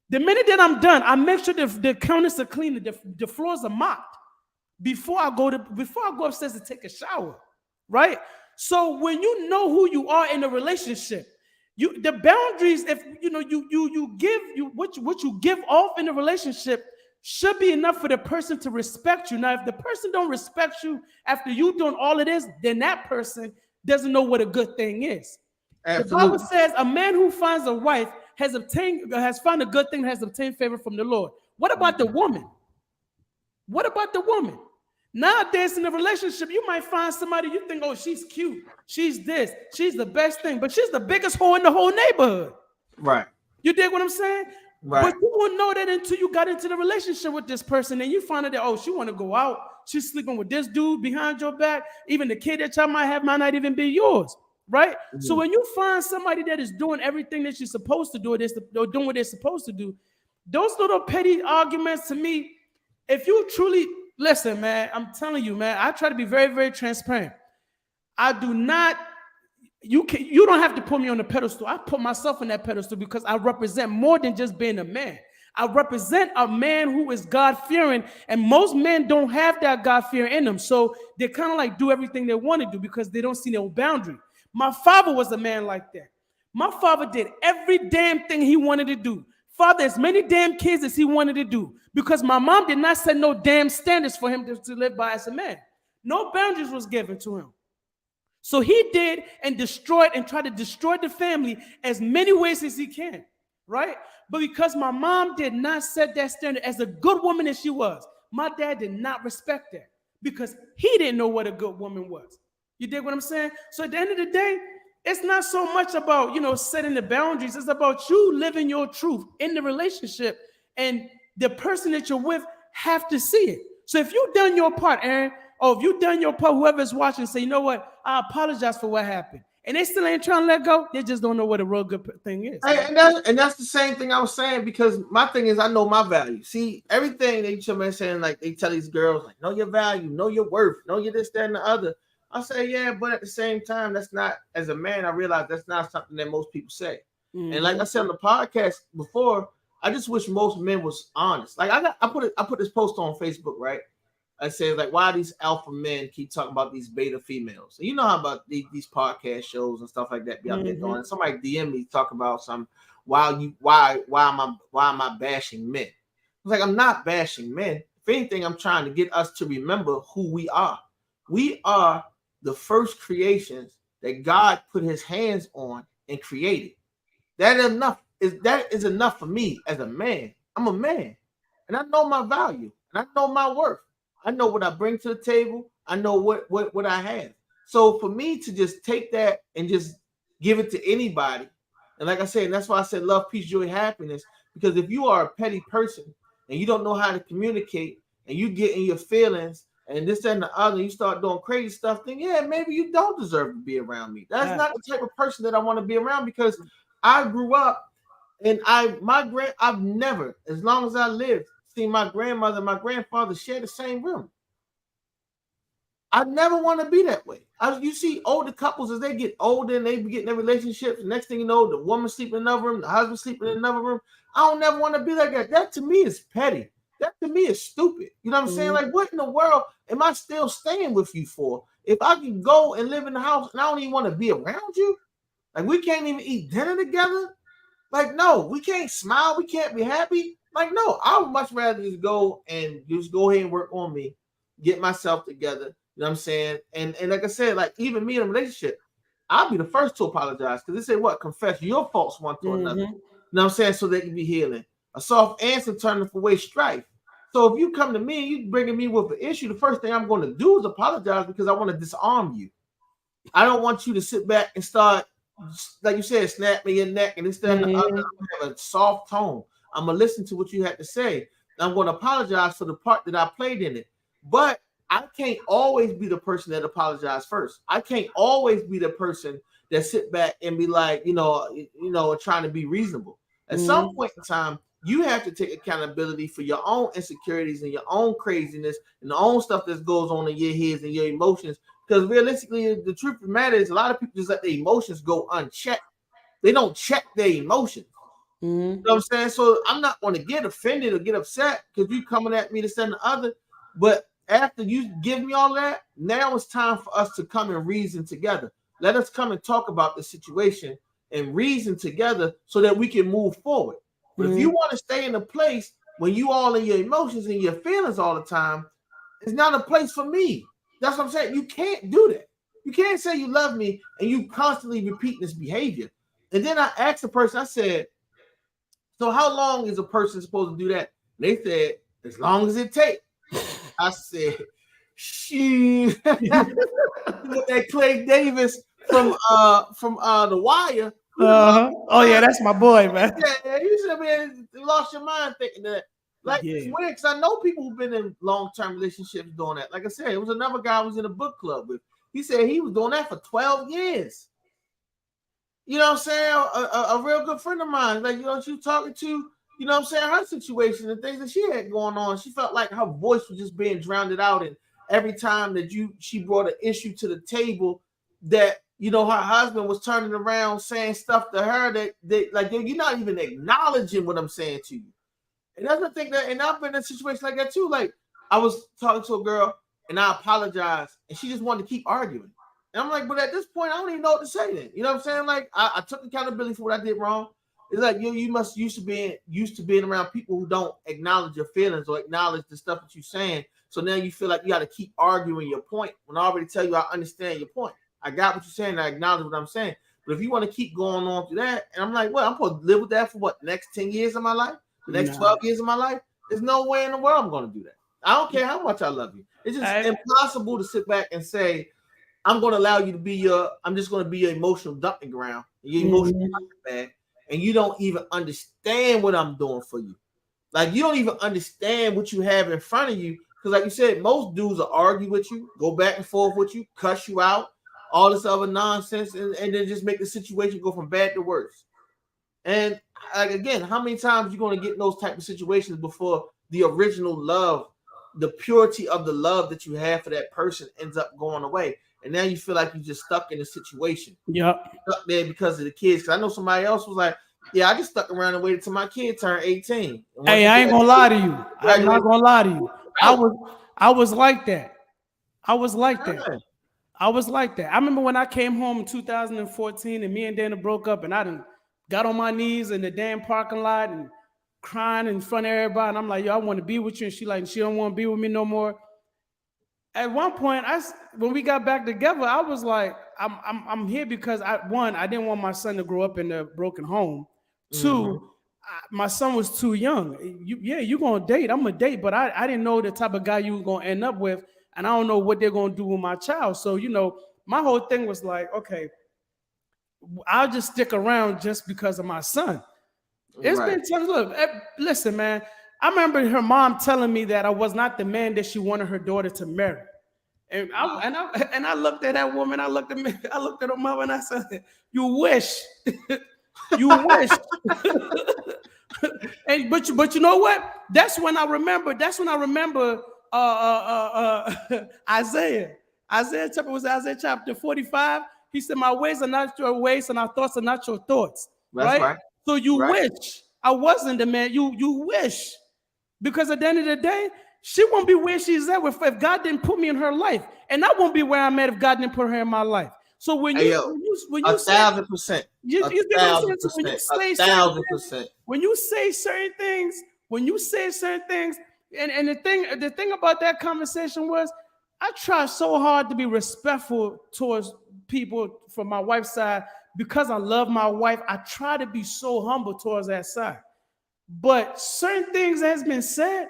The minute that I'm done, I make sure the counters are clean, the floors are mopped before I go upstairs to take a shower, right? So when you know who you are in a relationship, the boundaries, if you give what you give off in a relationship should be enough for the person to respect you. Now, if the person don't respect you after you doing all of this, then that person doesn't know what a good thing is. The Bible Absolutely. says a man who finds a wife has found a good thing, has obtained favor from the Lord. What about the Mm-hmm. woman? What about the woman? Nowadays in a relationship, you might find somebody you think, oh, she's cute, she's this, she's the best thing, but she's the biggest hoe in the whole neighborhood. Right. You dig what I'm saying? But Right. you won't know that until you got into the relationship with this person and you find out that, oh, she want to go out, she's sleeping with this dude behind your back. Even the kid that y'all might have might not even be yours, right? So Mhm. when you find somebody that is doing everything that you're supposed to do, or doing what they're supposed to do, those little petty arguments to me, if you truly listen, man, I'm telling you, man, I try to be very, very transparent. I do not you don't have to put me on the pedestal. I put myself on that pedestal because I represent more than just being a man. I represent a man who is God fearing, and most men don't have that God fear in them. So they kind of like do everything they want to do because they don't see no boundary. My father was a man like that. My father did every damn thing he wanted to do. Father as many damn kids as he wanted to do because my mom did not set no damn standards for him to live by as a man. No boundaries was given to him. So he did and destroyed and tried to destroy the family as many ways as he can, right? But because my mom did not set that standard as a good woman as she was, my dad did not respect that because he didn't know what a good woman was. You dig what I'm saying? So at the end of the day, it's not so much about, setting the boundaries. It's about you living your truth in the relationship, and the person that you're with have to see it. So if you've done your part, Aaron, or if you've done your part, whoever's watching, say, you know what? I apologize for what happened. And they still ain't trying to let go. They just don't know what a real good thing is. And that's the same thing I was saying, because my thing is I know my value. See, everything they tell saying, like they tell these girls, like, know your value, know your worth, know your this, that, and the other. I say, yeah, but at the same time, that's not, as a man, I realize that's not something that most people say. And like I said on the podcast before, I just wish most men was honest. Like I put this post on Facebook, right? I said, like, why these alpha men keep talking about these beta females? And you know how about these podcast shows and stuff like that be out there doing. And somebody DM me talk about some why am I bashing men? I was like, I'm not bashing men. If anything, I'm trying to get us to remember who we are. We are the first creations that God put his hands on and created. That is enough for me as a man. I'm a man, and I know my value, and I know my worth. I know what I bring to the table. I know what I have. So for me to just take that and just give it to anybody, and like I said, and that's why I said love, peace, joy, happiness. Because if you are a petty person and you don't know how to communicate, and you get in your feelings and this and the other, you start doing crazy stuff, then yeah, maybe you don't deserve to be around me. That's not the type of person that I want to be around, because I grew up and I've never, as long as I lived, seen my grandmother and my grandfather share the same room. I never want to be that way. You see older couples as they get older and they be getting their relationships. The next thing you know, the woman sleeping in another room, the husband sleeping in another room. I don't never want to be like that. That to me is petty. That to me is stupid. You know what I'm saying? Like, what in the world am I still staying with you for? If I can go and live in the house and I don't even want to be around you, like we can't even eat dinner together. Like, no, we can't smile. We can't be happy. Like, no, I would much rather just go ahead and work on me, get myself together. You know what I'm saying? And like I said, like even me in a relationship, I'll be the first to apologize, because they say what? Confess your faults one to another. You know what I'm saying? So they can be healing. A soft answer turning away strife. So if you come to me and you bringing me with an issue, the first thing I'm going to do is apologize, because I want to disarm you. I don't want you to sit back and start, like you said, snap me your neck and this, that, and the other. I'm gonna have a soft tone. I'm gonna listen to what you had to say. I'm gonna apologize for the part that I played in it. But I can't always be the person that apologized first. I can't always be the person that sit back and be like, trying to be reasonable. At some point in time, you have to take accountability for your own insecurities and your own craziness and the own stuff that goes on in your heads and your emotions. Because realistically, the truth of the matter is a lot of people just let their emotions go unchecked. They don't check their emotions. You know what I'm saying? So I'm not going to get offended or get upset because you coming at me to send the other. But after you give me all that, now it's time for us to come and reason together. Let us come and talk about the situation and reason together so that we can move forward. But if you want to stay in a place when you all in your emotions and your feelings all the time, it's not a place for me. That's what I'm saying. You can't do that. You can't say you love me and you constantly repeat this behavior. And then I asked the person, I said, so how long is a person supposed to do that? And they said, as long as it takes. I said, shoot. That Clay Davis from The Wire. Oh yeah, that's my boy, man. Yeah, you said, man, you lost your mind thinking that. Like it's Yeah. weird because I know people who've been in long-term relationships doing that. Like I said, it was another guy I was in a book club with. He said he was doing that for 12 years. You know what I'm saying? A real good friend of mine, like, you know, she was talking to, you know what I'm saying, her situation and things that she had going on. She felt like her voice was just being drowned out. And every time that she brought an issue to the table, that, you know, her husband was turning around saying stuff to her that like, you're not even acknowledging what I'm saying to you. And that's the thing that, and I've been in a situation like that too. Like, I was talking to a girl and I apologized, and she just wanted to keep arguing. And I'm like, but at this point, I don't even know what to say then. You know what I'm saying? Like, I took accountability for what I did wrong. It's like you must used to being around people who don't acknowledge your feelings or acknowledge the stuff that you're saying. So now you feel like you got to keep arguing your point when I already tell you I understand your point. I got what you're saying. I acknowledge what I'm saying. But if you want to keep going on through that, and I'm like, well, I'm supposed to live with that for what, next 10 years of my life? The next Nah. 12 years of my life? There's no way in the world I'm going to do that. I don't care how much I love you. It's just impossible to sit back and say, I'm going to allow you to be I'm just going to be your emotional dumping ground, your emotional bag, and you don't even understand what I'm doing for you. Like, you don't even understand what you have in front of you. Because like you said, most dudes will argue with you, go back and forth with you, cuss you out, all this other nonsense, and then just make the situation go from bad to worse. And like, again, how many times you going to get in those type of situations before the original love, the purity of the love that you have for that person ends up going away? And now you feel like you're just stuck in a situation. Yep. Stuck there because of the kids. Because I know somebody else was like, yeah, I just stuck around and waited till my kid turned 18. Hey, I ain't gonna lie to you. I'm not gonna lie to you. I was like that. I was like that. I was like that. I remember when I came home in 2014 and me and Dana broke up, and I done got on my knees in the damn parking lot and crying in front of everybody. And I'm like, yo, I want to be with you. And she don't want to be with me no more. At one point, when we got back together, I was like, I'm here because I didn't want my son to grow up in a broken home. Two, my son was too young. You gonna date? I'm gonna date, but I didn't know the type of guy you was gonna end up with, and I don't know what they're gonna do with my child. So my whole thing was like, okay, I'll just stick around just because of my son. It's been times. Look, listen, man. I remember her mom telling me that I was not the man that she wanted her daughter to marry. And I looked at that woman. I looked at her mother, and I said, "You wish, you wish." But you know what? That's when I remember. Isaiah. Isaiah chapter 45. He said, "My ways are not your ways, and our thoughts are not your thoughts." That's right. So you wish I wasn't the man. You wish, because at the end of the day, she won't be where she's at if God didn't put me in her life, and I won't be where I'm at if God didn't put her in my life. So when you say 1,000%, you get what I'm saying? So when you say certain things, and the thing about that conversation was, I try so hard to be respectful towards people from my wife's side because I love my wife. I try to be so humble towards that side. But certain things has been said.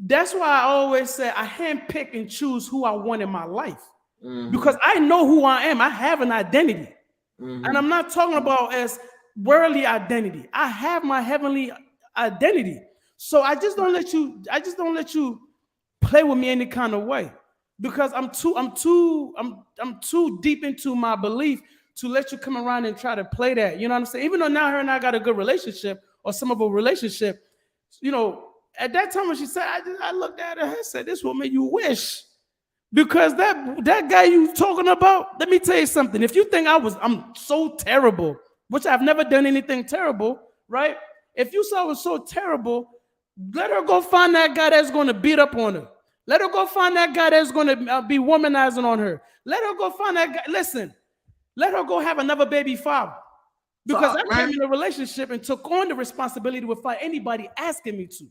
That's why I always say I handpick and choose who I want in my life. Because I know who I am. I have an identity. And I'm not talking about as worldly identity. I have my heavenly identity. So I just don't let you play with me any kind of way, because I'm too deep into my belief to let you come around and try to play that. You know what I'm saying? Even though now her and I got a good relationship, or some of a relationship, at that time when she said, I looked at her and said, "This woman, you wish." Because that guy you talking about, let me tell you something. If you think I'm so terrible, which I've never done anything terrible, right? If you saw I was so terrible, let her go find that guy that's going to beat up on her. Let her go find that guy that's going to be womanizing on her. Let her go find that guy. Listen, let her go have another baby father. Because I came in a relationship and took on the responsibility without anybody asking me to.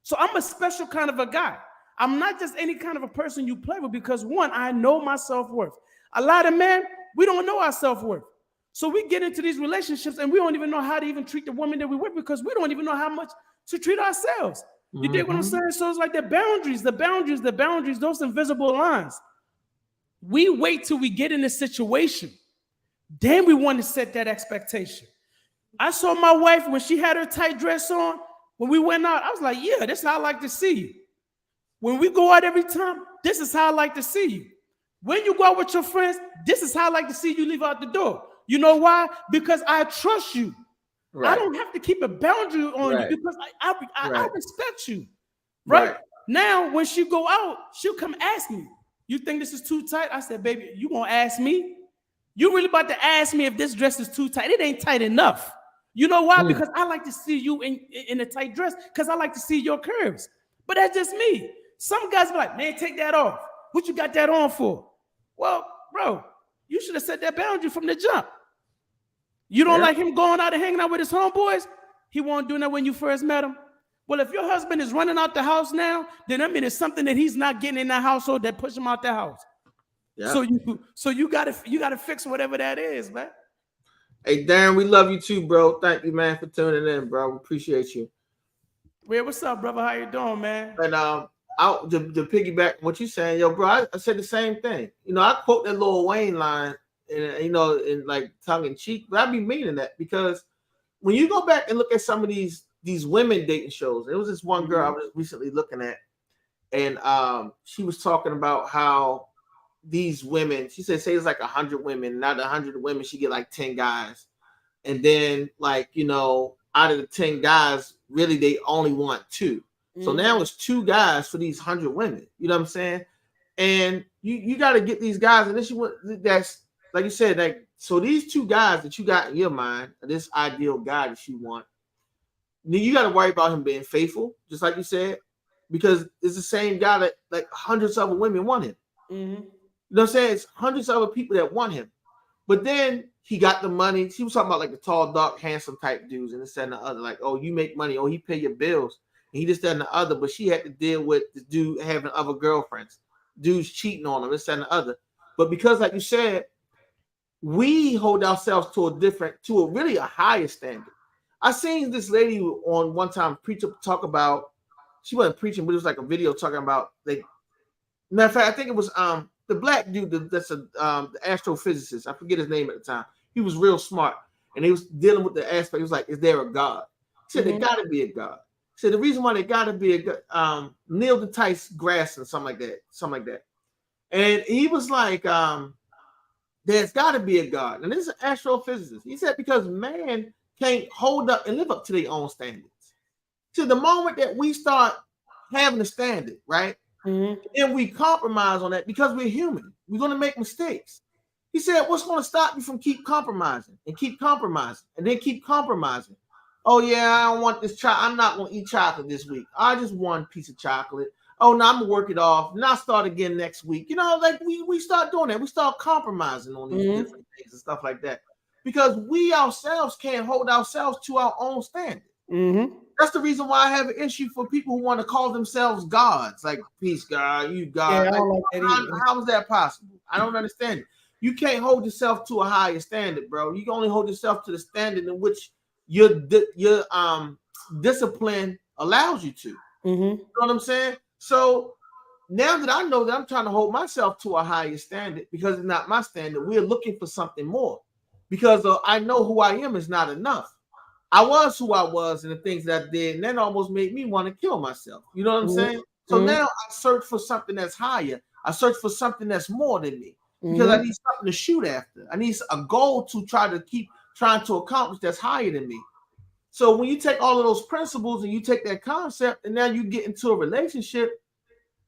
So I'm a special kind of a guy. I'm not just any kind of a person you play with, because one, I know my self-worth. A lot of men, we don't know our self-worth. So we get into these relationships and we don't even know how to even treat the woman that we're with, because we don't even know how much to treat ourselves. You dig what I'm saying? So it's like the boundaries, those invisible lines. We wait till we get in a situation. Then we want to set that expectation. I saw my wife when she had her tight dress on. When we went out, I was like, yeah, this is how I like to see you. When we go out every time, this is how I like to see you. When you go out with your friends, this is how I like to see you leave out the door. You know why? Because I trust you. I Right. don't have to keep a boundary on you Right. because I Right. respect you. Right? Right. Now, when she go out, she'll come ask me, you think this is too tight? I said, baby, you gonna ask me? You really about to ask me if this dress is too tight? It ain't tight enough. You know why? Mm. Because I like to see you in a tight dress because I like to see your curves. But that's just me. Some guys be like, man, take that off. What you got that on for? Well, bro, you should have set that boundary from the jump. You don't Yeah. like him going out and hanging out with his homeboys? He won't do that when you first met him. Well, if your husband is running out the house now, then I mean it's something that he's not getting in that household that push him out the house. Yeah. So you gotta fix whatever that is, man. Hey, Darren, we love you too, bro. Thank you, man, for tuning in, bro. We appreciate you. Well, what's up, brother? How you doing, man? And out to piggyback what you saying, yo, bro, I said the same thing. I quote that Lil Wayne line, and in like tongue in cheek, but I be meaning that because when you go back and look at some of these women dating shows, there was this one girl I was recently looking at, and she was talking about how these women, she said, say it's like 100 women, not 100 women, she get like 10 guys, and then like out of the 10 guys, really they only want two. So now it's two guys for these 100 women. You know what I'm saying? And you got to get these guys, and this you want that's like you said, like so these two guys that you got in your mind, this ideal guy that you want, you got to worry about him being faithful, just like you said, because it's the same guy that like hundreds of other women want him. Mm-hmm. You know what I'm saying? It's hundreds of other people that want him. But then he got the money. She was talking about like the tall, dark, handsome type dudes, and this and the other. Like, oh, you make money. Oh, he pay your bills. And he just that and the other. But she had to deal with the dude having other girlfriends, dudes cheating on him, this and the other. But because, like you said, we hold ourselves to a really a higher standard. I seen this lady on one time preacher talk about. She wasn't preaching, but it was like a video talking about like. Matter of fact, I think it was the black dude that's the astrophysicist. I forget his name at the time. He was real smart, and he was dealing with the aspect. He was like, "Is there a God?" He said, "There got to be a God." He said, "The reason why there got to be a God, Neil deGrasse grass and something like that." And he was like, "There's got to be a God," and this is an astrophysicist. He said because man can't hold up and live up to their own standards. So the moment that we start having a standard, right? Mm-hmm. And we compromise on that because we're human. We're going to make mistakes. He said, what's going to stop you from keep compromising and keep compromising and then keep compromising? Oh, yeah, I don't want this chocolate. I'm not going to eat chocolate this week. I just one piece of chocolate. Oh, no, I'm going to work it off. And I'll start again next week. Like we start doing that. We start compromising on these different things and stuff like that because we ourselves can't hold ourselves to our own standard. Mm-hmm. That's the reason why I have an issue for people who want to call themselves gods, like peace God, you God. Yeah, I Like, don't like that either. how is that possible? I don't understand it. You can't hold yourself to a higher standard, bro. You can only hold yourself to the standard in which your discipline allows you to. Mm-hmm. You know what I'm saying? So now that I know that I'm trying to hold myself to a higher standard because it's not my standard, we're looking for something more because I know who I am is not enough. I was who I was and the things that I did, and that almost made me want to kill myself. You know what I'm saying? So now I search for something that's higher. I search for something that's more than me because I need something to shoot after. I need a goal to try to keep trying to accomplish that's higher than me. So when you take all of those principles and you take that concept and now you get into a relationship,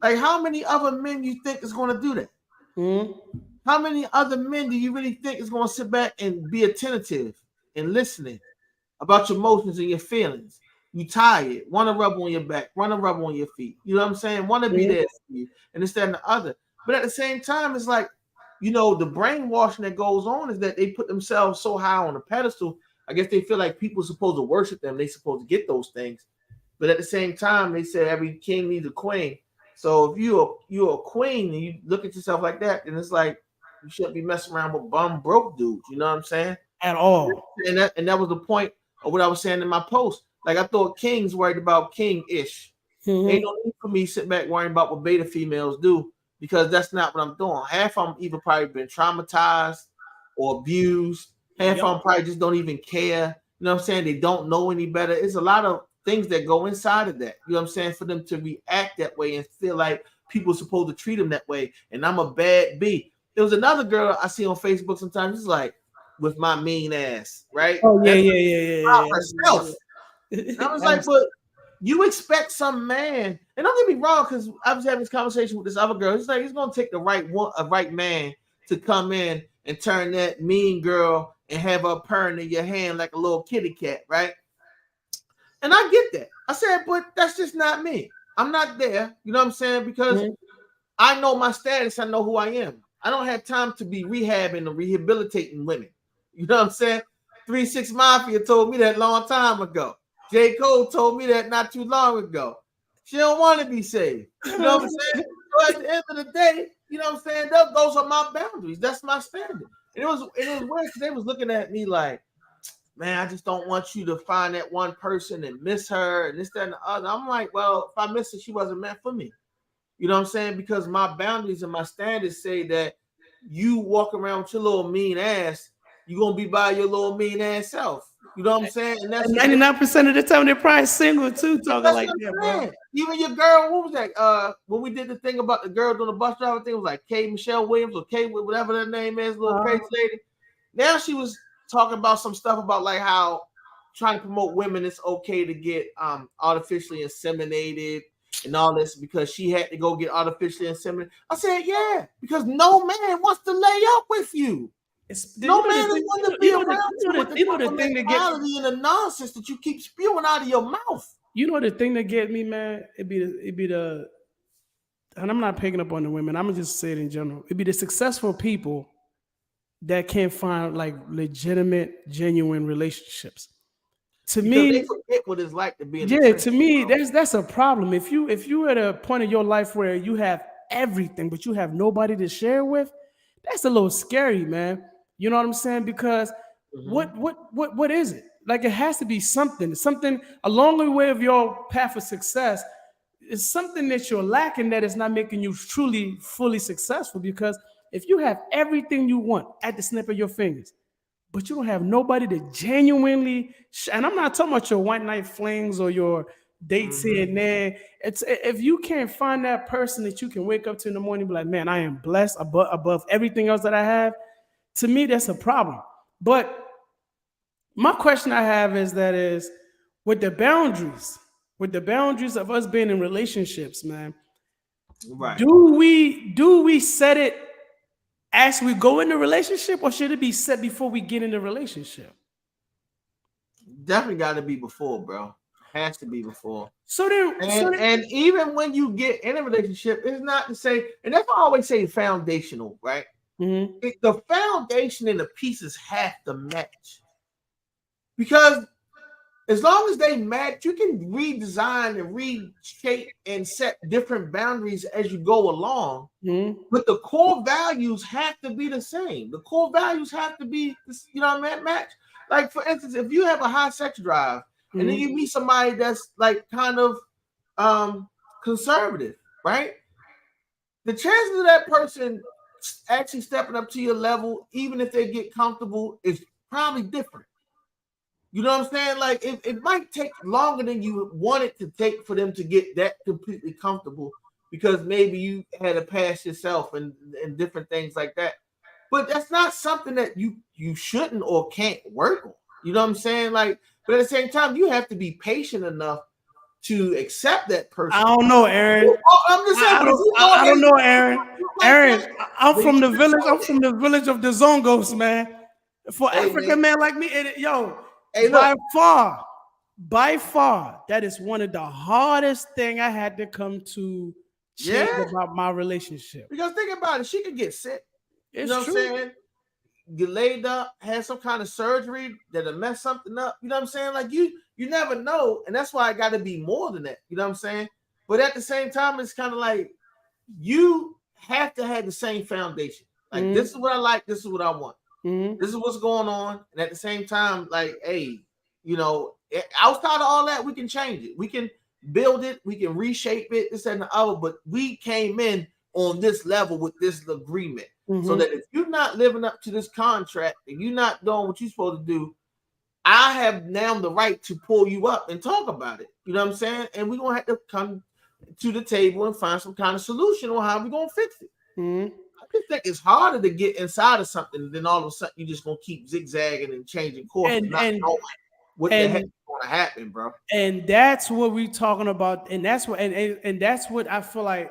like how many other men you think is going to do that? Mm-hmm. How many other men do you really think is going to sit back and be attentive and listening about your emotions and your feelings? You tired, want to rub on your back, want to rub on your feet. You know what I'm saying? Want to be there for you, and this, that, and the other. But at the same time, it's like, the brainwashing that goes on is that they put themselves so high on a pedestal. I guess they feel like people are supposed to worship them. They're supposed to get those things. But at the same time, they say every king needs a queen. So if you're a queen and you look at yourself like that, then it's like you shouldn't be messing around with bum broke dudes. You know what I'm saying? At all. And that was the point of what I was saying in my post. Like I thought kings worried about king-ish. Mm-hmm. Ain't no need for me sitting back worrying about what beta females do because that's not what I'm doing. Half of them either probably been traumatized or abused. Half of them probably just don't even care. You know what I'm saying? They don't know any better. It's a lot of things that go inside of that. You know what I'm saying? For them to react that way and feel like people are supposed to treat them that way. And I'm a bad B. There was another girl I see on Facebook sometimes. It's like, with my mean ass, right? Oh yeah, That's yeah, yeah, yeah, about herself. yeah. And I was That like, was, but you expect some man, and don't get me wrong, because I was having this conversation with this other girl. It's like it's gonna take the right one, a right man to come in and turn that mean girl and have her purring in your hand like a little kitty cat, right? And I get that. I said, but that's just not me. I'm not there. You know what I'm saying? Because mm-hmm. I know my status. I know who I am. I don't have time to be rehabbing or rehabilitating women. You know what I'm saying? 3 6 Mafia told me that long time ago. J. Cole told me that not too long ago. She don't want to be saved. You know what I'm saying? So at the end of the day, you know what I'm saying? Those are my boundaries. That's my standard. And it was weird because they was looking at me like, man, I just don't want you to find that one person and miss her and this, that, and the other. I'm like, well, if I miss her, she wasn't meant for me. You know what I'm saying? Because my boundaries and my standards say that you walk around with your little mean ass, you're gonna be by your little mean ass self. You know what I'm saying? And that's And what they 99% of the time they're probably single too, talking that's like what that, I'm bro. saying. Even your girl, what was that? When we did the thing about the girl doing the bus driver thing, it was like K Michelle Williams or K whatever her name is, little crazy lady. Now she was talking about some stuff about like how trying to promote women it's okay to get artificially inseminated and all this because she had to go get artificially inseminated. I said, yeah, because no man wants to lay up with you. No man is going to be around you with the type of thing that get mentality and the nonsense that you keep spewing out of your mouth. you know the thing that get me mad. It be the and I'm not picking up on the women. I'm gonna just say it in general. It'd be the successful people that can't find like legitimate, genuine relationships. To Because they me, forget what it's like to be in the yeah, trenches. to me, that's a problem. If you at a point in your life where you have everything, but you have nobody to share with, that's a little scary, man. You know what I'm saying? Because Mm-hmm. what is it? Like it has to be something along the way of your path of success. It's something that you're lacking that is not making you truly fully successful. Because if you have everything you want at the snap of your fingers, but you don't have nobody to genuinely and I'm not talking about your one night flings or your dates here and there. It's if you can't find that person that you can wake up to in the morning and be like, man, I am blessed above everything else that I have. To me, that's a problem. But my question I have is with the boundaries, with the boundaries of us being in relationships, man, Right. do we set it as we go in the relationship, or should it be set before we get in the relationship? Definitely got to be before, bro. Has to be before. So then, And even when you get in a relationship, it's not to say, and that's why I always say foundational, right? mhm, The foundation and the pieces have to match. Because as long as they match, you can redesign and reshape and set different boundaries as you go along. mhm, But the core values have to be the same. The core values have to be, you know, match. Like for instance, if you have a high sex drive and then mhm, you meet somebody that's like kind of conservative, right? The chances of that person actually stepping up to your level, even if they get comfortable, is probably different. You know what I'm saying? Like it might take longer than you want it to take for them to get that completely comfortable because maybe you had to pass yourself and different things like that. But that's not something that you shouldn't or can't work on. You know what I'm saying? Like, but at the same time, you have to be patient enough to accept that I person. don't know, Aaron. I'm just saying, I but if don't. you I don't already know, Aaron. like Aaron, that, I'm then from you the should village. I'm say from the village of the Zongos, man. For that. Hey African man, man like me, yo, hey look, by far, that is one of the hardest thing I had to come to change yeah, about my relationship. because think about it, she could get sick. You It's know what I'm true. saying? Get laid up, had some kind of surgery that'll mess something up. You know what I'm saying? Like you never know, and that's why I got to be more than that. You know what I'm saying? But at the same time, it's kind of like you have to have the same foundation. Like this Mm-hmm. is what I like. This is what I want. Mm-hmm. This is what's going on, and at the same time, like, hey, you know, outside of all that, we can change it. We can build it. We can reshape it. This and the other. But we came in on this level with this agreement, so Mm-hmm. that if you're not living up to this contract and you're not doing what you're supposed to do, I have now the right to pull you up and talk about it. You know what I'm saying? And we're gonna have to come to the table and find some kind of solution on how we're gonna fix it. Mm-hmm. I just think it's harder to get inside of something than all of a sudden you're just gonna keep zigzagging and changing course and And not and knowing what the heck and is gonna happen, bro. and that's what we're talking about, and that's what and that's what I feel like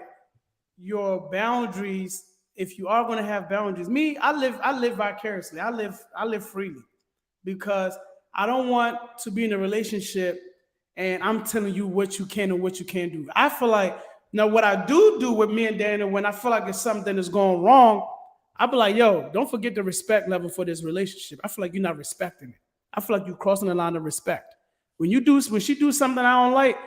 your boundaries. If you are going to have boundaries, me, I live vicariously. I live freely because I don't want to be in a relationship and I'm telling you what you can and what you can't do. I feel like now what I do with me and Dana when I feel like it's something that's going wrong, I be like, yo, don't forget the respect level for this relationship. I feel like you're not respecting it. I feel like you're crossing the line of respect. When she do something I don't like,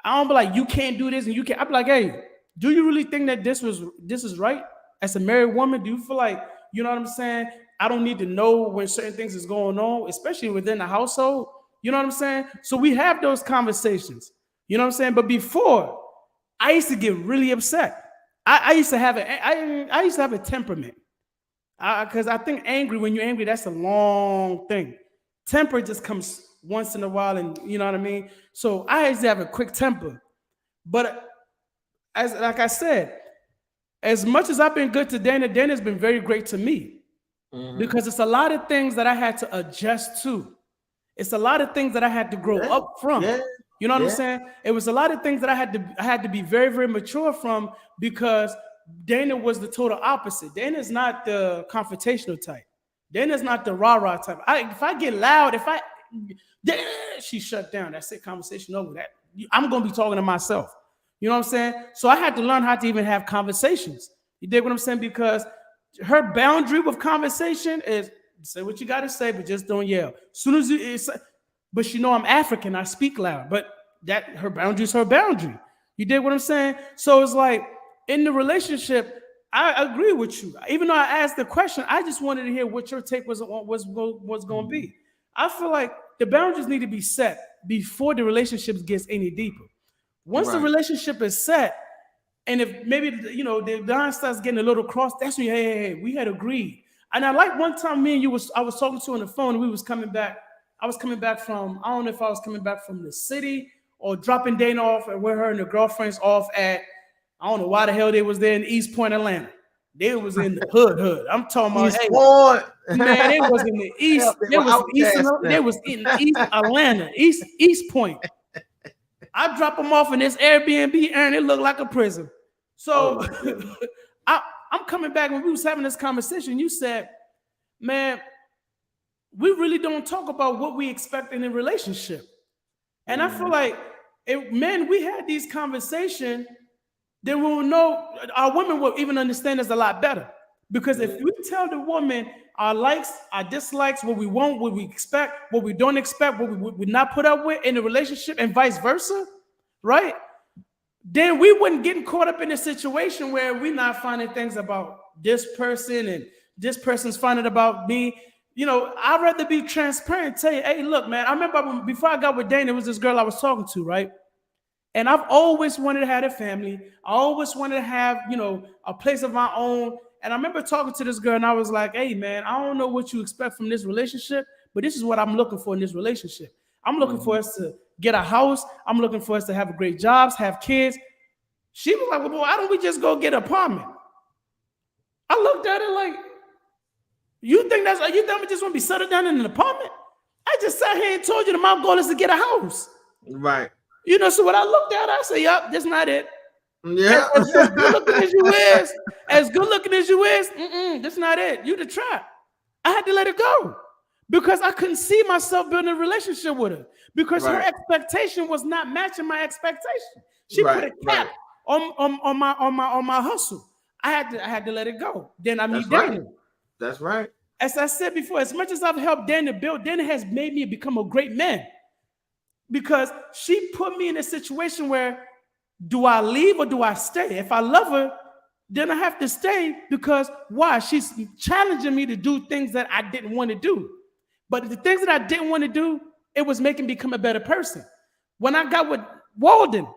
I don't be like, you can't do this and you can't. I be like, hey, do you really think that this is right? As a married woman, do you feel like, you know what I'm saying? I don't need to know when certain things is going on, especially within the household. You know what I'm saying? So we have those conversations. You know what I'm saying? But before, I used to get really upset. I used to have I used to have a temperament. Because I think angry, when you're angry, that's a long thing. Temper just comes once in a while, and you know what I mean. So I used to have a quick temper, but as like I said, as much as I've been good to Dana, Dana's been very great to me Mm-hmm. because it's a lot of things that I had to adjust to. It's a lot of things that I had to grow Yeah, up from. yeah, You know what I'm yeah. saying? It was a lot of things that I had to be very, very mature from because Dana was the total opposite. Dana's not the confrontational type. Dana's not the rah-rah type. If I get loud, if I Dana, she shut down. That's it, conversation over. That I'm gonna be talking to myself. You know what I'm saying? So I had to learn how to even have conversations. You dig what I'm saying? Because her boundary with conversation is say what you got to say, but just don't yell. As soon as but she know I'm African, I speak loud. But that her boundary is her boundary. You dig what I'm saying? So it's like in the relationship, I agree with you. Even though I asked the question, I just wanted to hear what your take was going to be. I feel like the boundaries need to be set before the relationship gets any deeper. Once the Right. relationship is set, and if maybe the line starts getting a little crossed, that's when hey, we had agreed. And I like one time me and you I was talking to on the phone. And we was coming back. I was coming back from I don't know if I was coming back from the city or dropping Dana off and where her and the girlfriends off at. I don't know why the hell they was there in East Point, Atlanta. They was in the hood. I'm talking about He's hey born. man, it was in the Hell, East. they There were was East. outcast There then. was in East Atlanta, East Point. I drop them off in this Airbnb and it looked like a prison. Oh So my goodness. I, I'm coming back when we was having this conversation. You said, man, we really don't talk about what we expect in a relationship. And I feel Mhm. like, man, we had these conversations, then we will know, our women will even understand us a lot better. Because if we tell the woman our likes, our dislikes, what we want, what we expect, what we don't expect, what we would not put up with in a relationship, and vice versa, right? Then we wouldn't get caught up in a situation where we're not finding things about this person and this person's finding about me. I'd rather be transparent. Tell you, hey, look, man. I remember before I got with Dana, it was this girl I was talking to, right? And I've always wanted to have a family. I always wanted to have, a place of my own. And I remember talking to this girl, and I was like, hey, man, I don't know what you expect from this relationship, but this is what I'm looking for in this relationship. I'm looking for Mhm. us to get a house. I'm looking for us to have great jobs, have kids. She was like, well, boy, why don't we just go get an apartment? I looked at it like, you think we just want to be settled down in an apartment? I just sat here and told you that my goal is to get a house. Right. So when I looked at it, I said, yup, that's not it. As, Yeah. as good looking as you is, that's not it. You the trap. I had to let it go because I couldn't see myself building a relationship with her because her Right. expectation was not matching my expectation. She put Right. a cap Right. on my hustle. I had to let it go. Then I That's meet right. Dana. That's right. As I said before, as much as I've helped Dana build, Dana has made me become a great man because she put me in a situation where do I leave or do I stay? If I love her, then I have to stay because why? She's challenging me to do things that I didn't want to do. But the things that I didn't want to do, it was making me become a better person. When I got with Walden,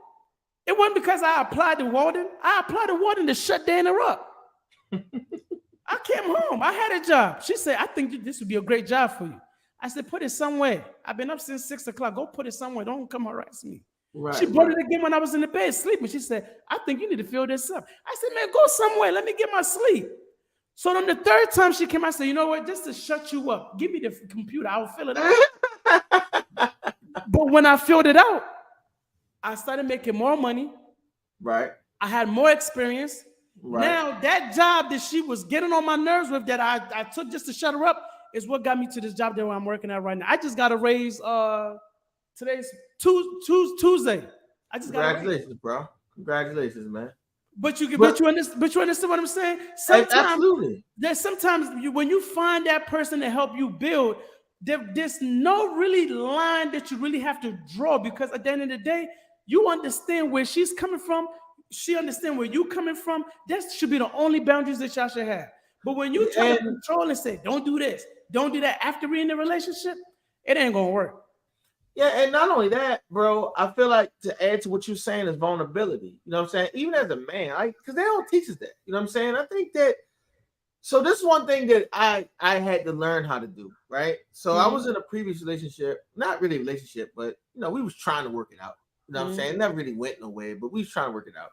it wasn't because I applied to Walden. I applied to Walden to shut Dana up. I came home. I had a job. She said, I think this would be a great job for you. I said, put it somewhere. I've been up since 6 o'clock. Go put it somewhere. Don't come harass me. She Right, brought right. it again when I was in the bed sleeping. She said, I think you need to fill this up. I said, man, go somewhere. Let me get my sleep. So then the third time she came, I said, you know what? Just to shut you up, give me the computer. I'll fill it out. But when I filled it out, I started making more money. Right, I had more experience. right. Now that job that she was getting on my nerves with, that I took just to shut her up, is what got me to this job that I'm working at right now. I just got a raise. Today's Tuesday. I just got a raise. Congratulations, bro. Congratulations, man. But But you understand what I'm saying? Sometimes absolutely. when you find that person to help you build, there's no really line that you really have to draw, because at the end of the day, you understand where she's coming from. She understands where you coming from. That should be the only boundaries that y'all should have. But when you try to And control and say, don't do this, don't do that after we're in the relationship, it ain't gonna work. yeah, and not only that, bro, I feel like to add to what you're saying is vulnerability. You know what I'm saying? Even as a man, because they don't teach us that. You know what I'm saying? I think that so this is one thing that I had to learn how to do, right? So I was Mm-hmm. in a previous relationship, not really a relationship, but we was trying to work it out. You know what I'm Mm-hmm. saying? It never really went nowhere, but we was trying to work it out.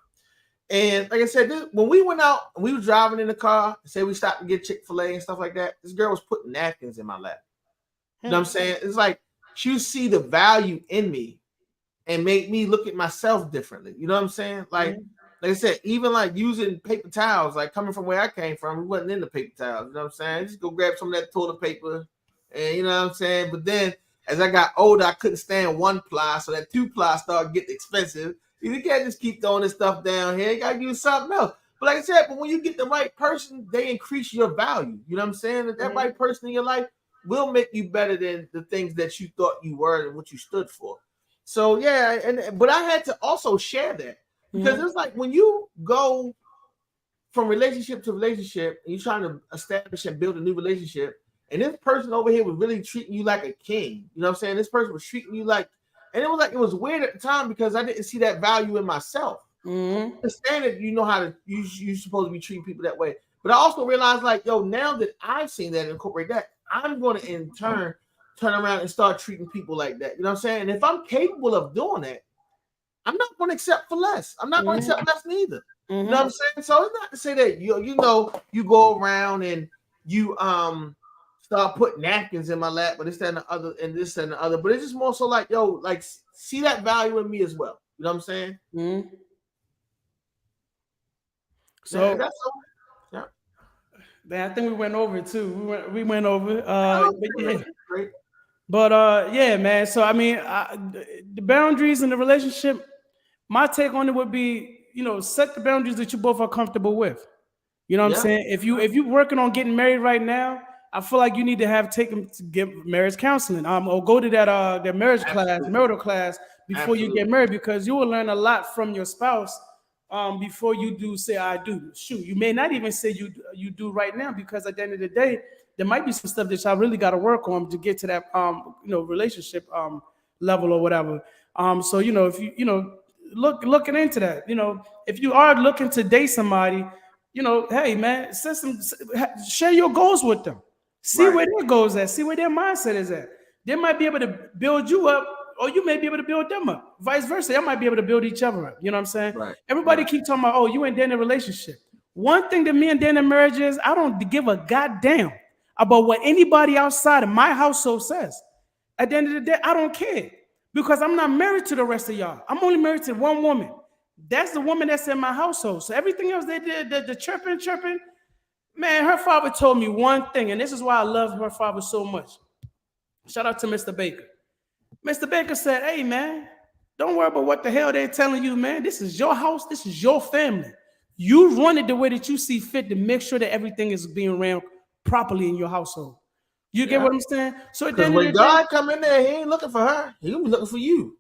And like I said, when we went out and we were driving in the car, say we stopped to get Chick-fil-A and stuff like that, this girl was putting napkins in my lap. You know what I'm saying? It's like she see the value in me and make me look at myself differently. You know what I'm saying? Like I said, even like using paper towels, like coming from where I came from, we wasn't into paper towels. You know what I'm saying? Just go grab some of that toilet paper, and you know what I'm saying. But then as I got older, I couldn't stand one ply, so that two ply started getting expensive. You can't just keep throwing this stuff down here. You gotta use something else. But like I said, but when you get the right person, they increase your value. You know what I'm saying? That Mm-hmm. right person in your life will make you better than the things that you thought you were and what you stood for. So yeah, but I had to also share that because Mm-hmm. it's like when you go from relationship to relationship and you're trying to establish and build a new relationship, and this person over here was really treating you like a king. You know what I'm saying? This person was treating you like, and it was like it was weird at the time because I didn't see that value in myself. Mm-hmm. Understand that you know how to you're supposed to be treating people that way. But I also realized like, yo, now that I've seen that and incorporate that, I'm going to in turn around and start treating people like that. You know what I'm saying? And if I'm capable of doing that, I'm not going to accept for less. I'm not going to accept less neither. You know what I'm Mm-hmm. saying? So it's not to say that you go around and you start putting napkins in my lap, but this that and the other and this and the other. But it's just more so like, yo, like see that value in me as well. You know what I'm saying? Mm-hmm. Yeah, So that's all. Yeah. man, I think we went over it too. We went over. Oh, But yeah, great. yeah, man. So I mean, the boundaries in the relationship. My take on it would be, set the boundaries that you both are comfortable with. You know what I'm Yeah. saying? If you're working on getting married right now, I feel like you need to have taken to get marriage counseling, or go to that marriage class, Absolutely. marital class before you get Absolutely. married, because you will learn a lot from your spouse before you do say I do. Shoot, you may not even say you do right now, because at the end of the day, there might be some stuff that y'all really got to work on to get to that relationship level or whatever. So if you looking into that, if you are looking to date somebody, hey man, share your goals with them. See Right. where their goals at. See where their mindset is at. They might be able to build you up, or you may be able to build them up. Vice versa, they might be able to build each other up. You know what I'm saying? Right. Everybody Right. keep talking about, oh, you ain't in a relationship. One thing that me and Dan in marriage is, I don't give a goddamn about what anybody outside of my household says. At the end of the day, I don't care, because I'm not married to the rest of y'all. I'm only married to one woman. That's the woman that's in my household. So everything else they did, the chirping, man, her father told me one thing, and this is why I love her father so much. Shout out to Mr. Baker. Mr. Baker said, hey, man, don't worry about what the hell they're telling you, man. This is your house. This is your family. You run it the way that you see fit to make sure that everything is being ran properly in your household. You get Yeah. what I'm saying? So at the Because end of when the day, God come in there, he ain't looking for her. He gonna be looking for you.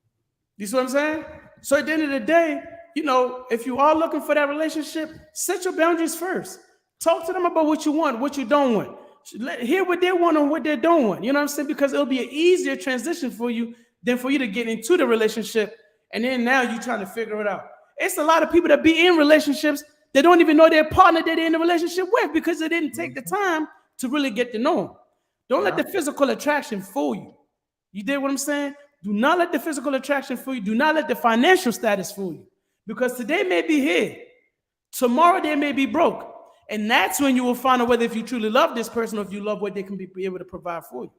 you see what I'm saying? So at the end of the day, if you are looking for that relationship, set your boundaries first. Talk to them about what you want, what you don't want. Hear what they want and what they don't want. You know what I'm saying? Because it'll be an easier transition for you than for you to get into the relationship, and then now you're trying to figure it out. It's a lot of people that be in relationships that don't even know their partner that they're in a relationship with, because they didn't take the Mhm. time to really get to know them. Don't let Yeah. the physical attraction fool you. You did what I'm saying? Do not let the physical attraction fool you. Do not let the financial status fool you. Because today may be here, tomorrow they may be broke. And that's when you will find out whether if you truly love this person or if you love what they can be able to provide for you.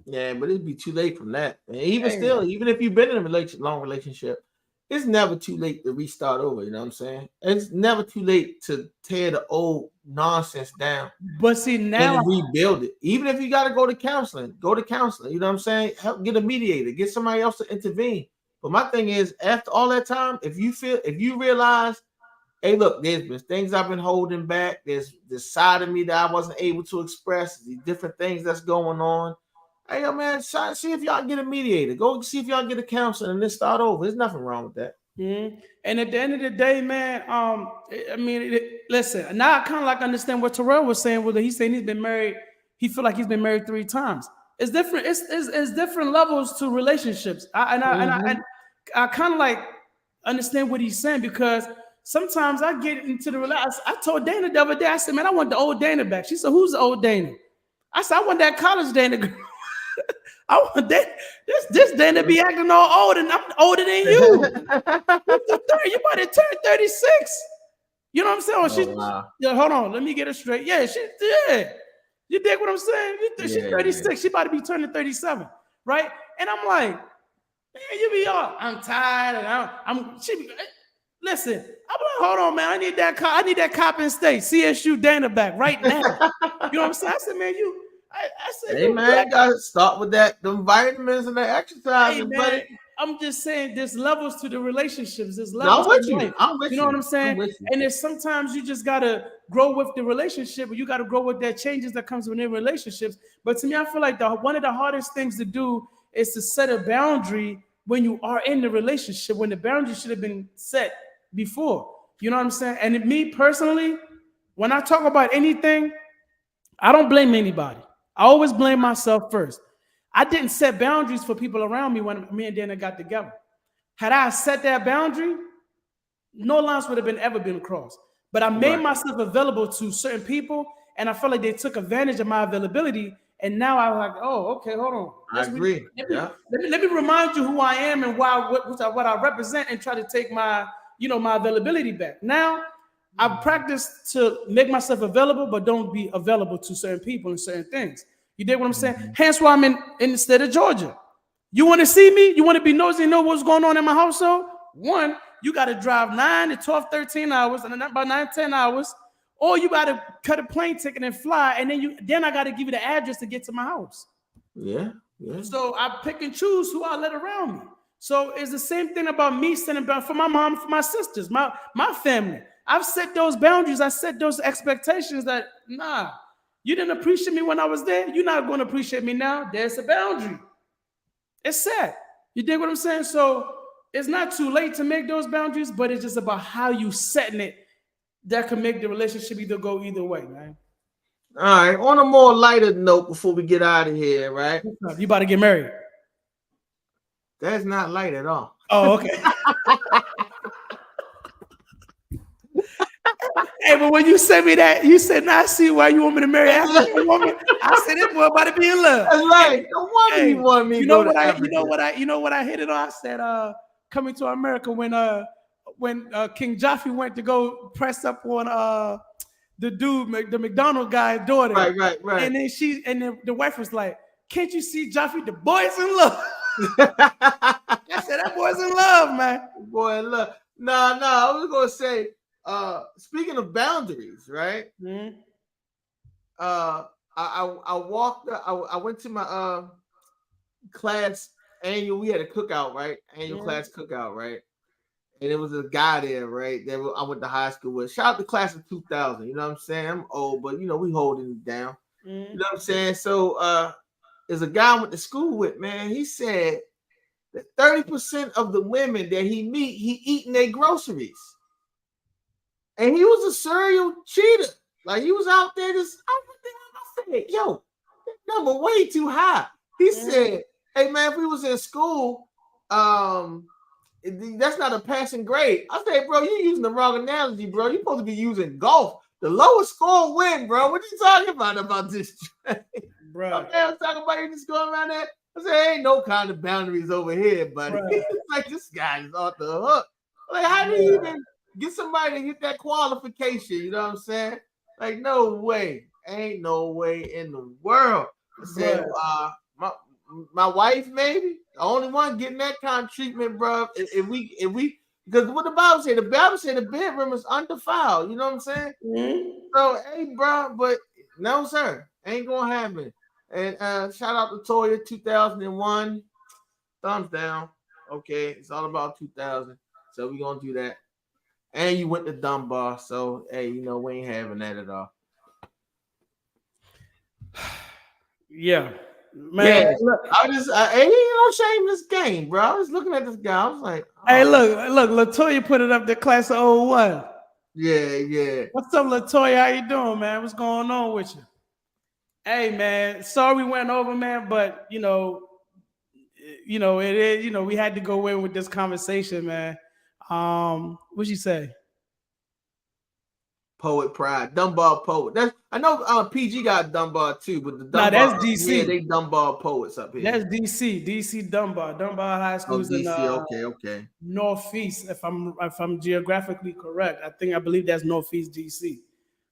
Yeah, but it'd be too late from that. And even Hey, still, even if you've been in a long relationship, it's never too late to restart over. You know what I'm saying? It's never too late to tear the old nonsense down but see and now, then rebuild it. Even if you got to go to counseling, go to counseling. You know what I'm saying? Help get a mediator, get somebody else to intervene. But my thing is, after all that time, if you realize, hey, look, there's been things I've been holding back. There's this side of me that I wasn't able to express. The different things that's going on. Hey, yo, man, see if y'all get a mediator. Go see if y'all get a counselor and then start over. There's nothing wrong with that. and at the end of the day, man, I mean, listen. Now I kind of like understand what Terrell was saying. Whether he's saying he's been married, he feel like he's been married 3 times. It's different. It's different levels to relationships. I kind of like understand what he's saying because sometimes I get into the relationship. I told Dana the other day. I said, man, I want the old Dana back. She said, who's the old Dana? I said, I want that college Dana girl. I want that this Dana be acting all old, and I'm older than you. You about to turn 36. You know what I'm saying? Oh, wow. Yeah, hold on, let me get it straight. Yeah, she did. You dig what I'm saying? She's 36. Yeah. She about to be turning 37, right? And I'm like, man, you be all, I'm tired, and listen, I'm like, hold on, man. I need that Coppin State CSU Dana back right now. You know what I'm saying? I said, man, I said, hey, man, gotta start with them vitamins and the exercise, hey, buddy. I'm just saying there's levels to the relationships. There's levels to life. I'm with you. You know what I'm saying? And there's sometimes you just gotta grow with the relationship, but you gotta grow with that changes that comes within relationships. But to me, I feel like one of the hardest things to do is to set a boundary when you are in the relationship, when the boundary should have been set before. You know what I'm saying? And me personally, when I talk about anything, I don't blame anybody. I always blame myself first. I didn't set boundaries for people around me when me and Dana got together. Had I set that boundary, no lines would have ever been crossed. But I made myself available to certain people, and I felt like they took advantage of my availability. And now I'm like, oh, okay, hold on. I agree. Let me remind you who I am and what I represent, and try to take my availability back. Now I've practiced to make myself available, but don't be available to certain people and certain things. You dig what I'm saying? Hence why I'm in the state of Georgia. You want to see me? You want to be nosy and know what's going on in my household? One, you got to drive 9 to 12, 13 hours, and then about 9, 10 hours, or you got to cut a plane ticket and fly, and then I got to give you the address to get to my house. Yeah. So I pick and choose who I let around me. So it's the same thing about me setting boundaries for my mom, for my sisters, my family. I've set those boundaries. I set those expectations that, nah, you didn't appreciate me when I was there. You're not going to appreciate me now. There's a boundary. It's set. You dig what I'm saying? So it's not too late to make those boundaries, but it's just about how you setting it that can make the relationship go either way, man. All right. On a more lighter note, before we get out of here, right? You about to get married? That's not light at all. Oh, okay. Hey, but when you sent me that, you said, "Now I see why you want me to marry an African woman." I said, "This boy about to be in love." That's right. No wonder you want me to go to Africa. You know what I hit it on? I said, "Coming to America," when King Joffrey went to go press up on the dude, the McDonald guy's daughter. Right. And then the wife was like, "Can't you see Joffrey? The boy's in love." I said, "That boy's in love, man." Boy in love. No. I was gonna say. Speaking of boundaries, right? Mm-hmm. I went to my class annual. We had a cookout, right? Annual class cookout, right? And it was a guy there, right? I went to high school with. Shout out to class of 2000. You know what I'm saying? I'm old, but we holding it down. You know what I'm saying? So there's a guy I went to school with, man. He said that 30% of the women that he meet, he eating their groceries. And he was a serial cheater. Like he was out there just, I said, yo, that number way too high. He said, hey man, if we was in school, that's not a passing grade. I said, bro, you're using the wrong analogy, bro. You're supposed to be using golf. The lowest score win, bro. What are you talking about this? Bro. Okay, I was talking about you just going around there. I said, ain't no kind of boundaries over here, buddy. Bruh, It's like this guy is off the hook. Like, how do you bruh, even get somebody to hit that qualification? You know what I'm saying? Like, no way. Ain't no way in the world. I said, bruh, my wife, maybe the only one getting that kind of treatment, bro. If we because what the Bible said the bedroom is undefiled. You know what I'm saying? mhm. So, hey, bro, but no, sir, ain't gonna happen. And shout out to Toya 2001, thumbs down. Okay, it's all about 2000, so we gonna do that. And you went to Dunbar, so hey, we ain't having that at all. Yeah, man. Yeah, ain't no shame in this game, bro. I was looking at this guy, I was like, Hey, oh, look, Latoya put it up the class of '01. yeah, yeah. What's up, Latoya? How you doing, man? What's going on with you? Hey, man. Sorry we went over, man, but it is. We had to go in with this conversation, man. What'd you say? Poet Pride, Dunbar poet. That's I know. PG got Dunbar too, but the Nah, Dunbar, that's yeah, DC. they Dunbar poets up here. That's DC Dunbar. Dunbar High Oh, School's in DC. Okay, okay. Northeast, if I'm geographically correct. I believe that's Northeast DC.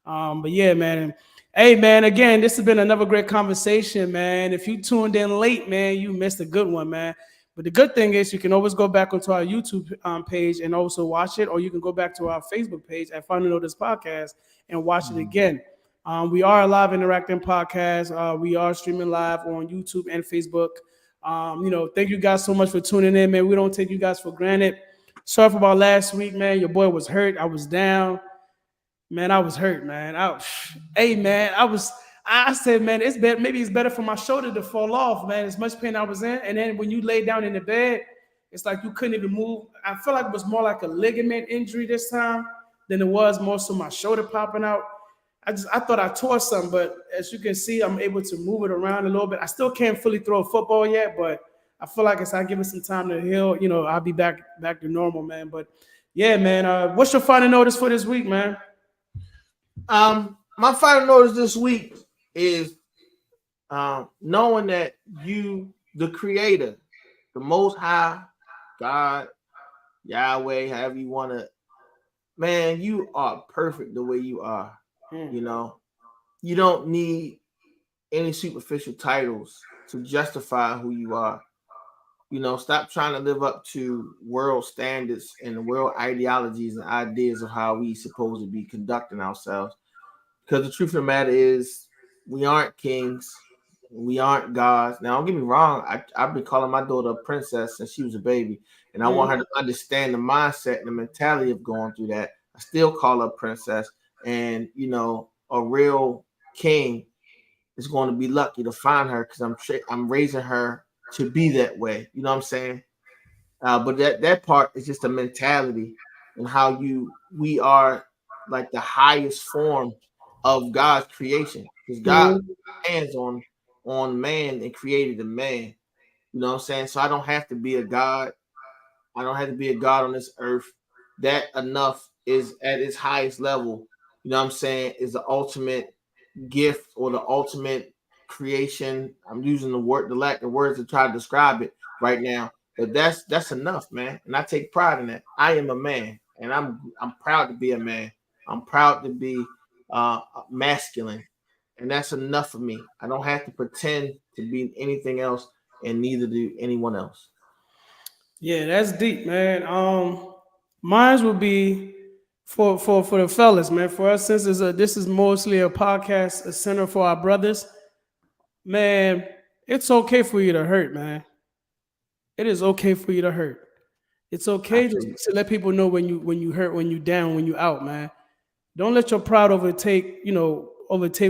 But yeah, man. Hey, man. Again, this has been another great conversation, man. If you tuned in late, man, you missed a good one, man. But the good thing is you can always go back onto our YouTube page and also watch it, or you can go back to our Facebook page at Final Notice Podcast and watch it Mm. again. We are a live interacting podcast. We are streaming live on YouTube and Facebook. Thank you guys so much for tuning in, man. We don't take you guys for granted. Sorry for about last week, man. Your boy was hurt. I was down. Man, I was hurt, man. Hey, man, I said, man, it's better. Maybe it's better for my shoulder to fall off, man. As much pain I was in, and then when you lay down in the bed, it's like you couldn't even move. I feel like it was more like a ligament injury this time than it was more so my shoulder popping out. I thought I tore something, but as you can see, I'm able to move it around a little bit. I still can't fully throw a football yet, but I feel like as I give it some time to heal, I'll be back to normal, man. But yeah, man. What's your final notice for this week, man? My final notice this week is knowing that you, the Creator, the Most High, God, Yahweh, however you want to, man, you are perfect the way you are. Hmm. You know, you don't need any superficial titles to justify who you are. Stop trying to live up to world standards and world ideologies and ideas of how we supposed to be conducting ourselves. Because the truth of the matter is, we aren't kings, we aren't gods. Now, don't get me wrong. I've been calling my daughter a princess since she was a baby, and I want her to understand the mindset and the mentality of going through that. I still call her a princess, and a real king is going to be lucky to find her because I'm raising her to be that way. You know what I'm saying? But that part is just a mentality and how we are like the highest form of God's creation because God Hmm. hands on man and created a man. You know what I'm saying? So I don't have to be a god. I don't have to be a god on this earth. That enough is at its highest level. You know what I'm saying? Is the ultimate gift or the ultimate creation. I'm using the lack of words to try to describe it right now, but that's enough, man. And I take pride in that. I am a man, and I'm proud to be a man. I'm proud to be masculine, and that's enough for me. I don't have to pretend to be anything else, and neither do anyone else. Yeah, that's deep, man. Mine would be for the fellas, man. For us, since this is mostly a podcast, a center for our brothers, man. It's okay for you to hurt, man. It is okay for you to hurt. It's I okay feel to you. let people know when you hurt, when you down, when you out, man. Don't let your pride overtake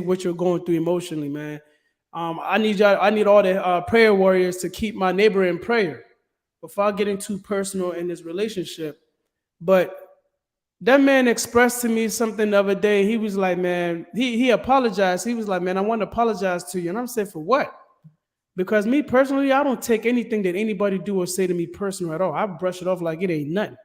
what you're going through emotionally, man. I need all the prayer warriors to keep my neighbor in prayer without getting too personal in this relationship. But that man expressed to me something the other day. He was like, man, he apologized. He was like, man, I want to apologize to you. And I'm saying, for what? Because me personally, I don't take anything that anybody do or say to me personal at all. I brush it off like it ain't nothing,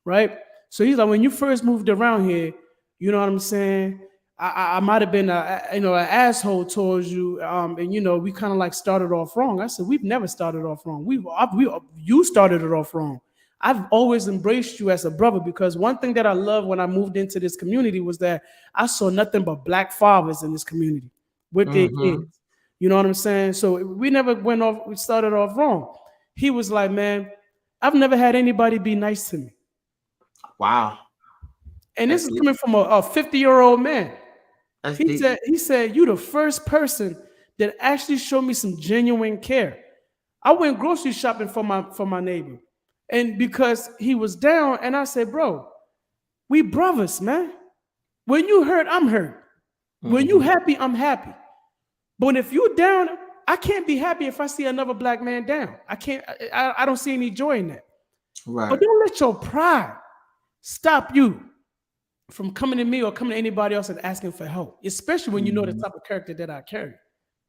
right? So he's like, when you first moved around here, you know what I'm saying? I might have been an asshole towards you, and we kind of like started off wrong. I said we've never started off wrong. You started it off wrong. I've always embraced you as a brother because one thing that I loved when I moved into this community was that I saw nothing but black fathers in this community with their Mm-hmm. kids. You know what I'm saying? So we never went off. We started off wrong. He was like, man, I've never had anybody be nice to me, Wow. and this That's is deep. coming from a 50-year-old man. That's He deep. said, he said, you the first person that actually showed me some genuine care. I went grocery shopping for my neighbor. And because he was down, and I said, bro, we brothers, man. When you hurt, I'm hurt. When you Mm-hmm. happy, I'm happy. But if you down, I can't be happy if I see another black man down. I can't, I don't see any joy in that. But Right. don't let your pride stop you from coming to me or coming to anybody else and asking for help, especially when you know the Mm-hmm. type of character that I carry.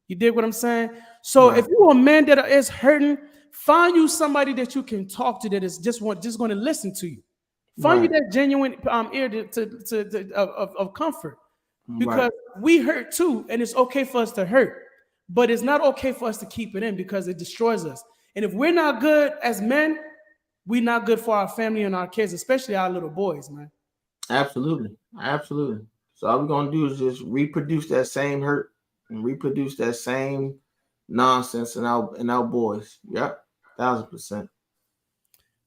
You dig what I'm saying? So if Right. you're a man that is hurting, find you somebody that you can talk to that is just going to listen to you. Find you Right. that genuine ear of comfort Right. because we hurt too, and it's okay for us to hurt, but it's not okay for us to keep it in because it destroys us. And if we're not good as men, we're not good for our family and our kids, especially our little boys, man. Absolutely. Absolutely. So all we're gonna do is just reproduce that same hurt and reproduce that same nonsense in our boys. Yep. 1,000%.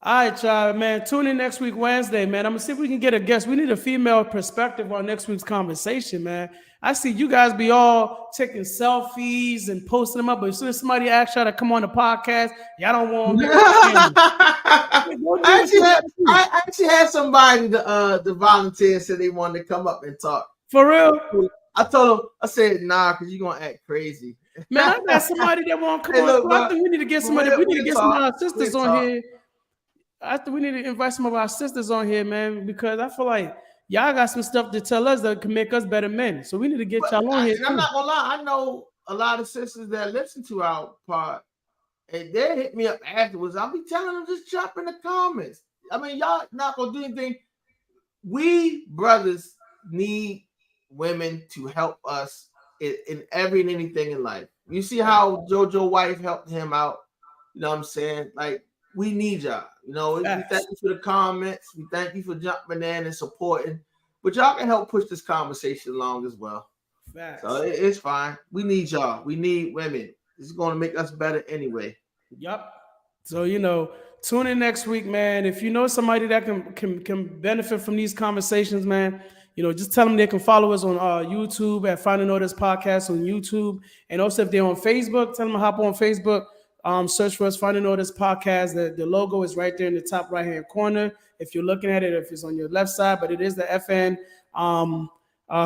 All right, y'all, man. Tune in next week, Wednesday, man. I'm gonna see if we can get a guest. We need a female perspective on next week's conversation, man. I see you guys be all taking selfies and posting them up, but as soon as somebody asks y'all to come on the podcast, y'all don't want to make the camera. Go do I what actually you had gotta do. I actually had somebody to volunteer said they wanted to come up and talk. For real, I told them, I said, nah, because you're gonna act crazy. man. I got somebody that want to come Hey, on. look, So I bro, think we need to get somebody. we'll, We need to we'll get some of talk. our We'll sisters on talk. here. I think we need to invite some of our sisters on here, man, because I feel like y'all got some stuff to tell us that can make us better men. So we need to get y'all on here And I'm too. not gonna lie, I know a lot of sisters that listen to our pod, and they hit me up afterwards. I'll be telling them just jump in the comments. I mean, y'all not gonna do anything. We brothers need women to help us in every and anything in life. You see how JoJo wife helped him out. You know what I'm saying? Like we need y'all. You know, we thank Facts. you for the comments. We thank you for jumping in and supporting. But y'all can help push this conversation along as well. So Facts. it's fine. We need y'all. We need women. This is going to make us better anyway. Yep. So tune in next week, man. If you know somebody that can benefit from these conversations, man, just tell them they can follow us on YouTube at Finding Notice Podcast on YouTube, and also if they're on Facebook, tell them to hop on Facebook. Search for us, Finding Notice Podcast. The logo is right there in the top right hand corner. If you're looking at it, if it's on your left side, but it is the FN.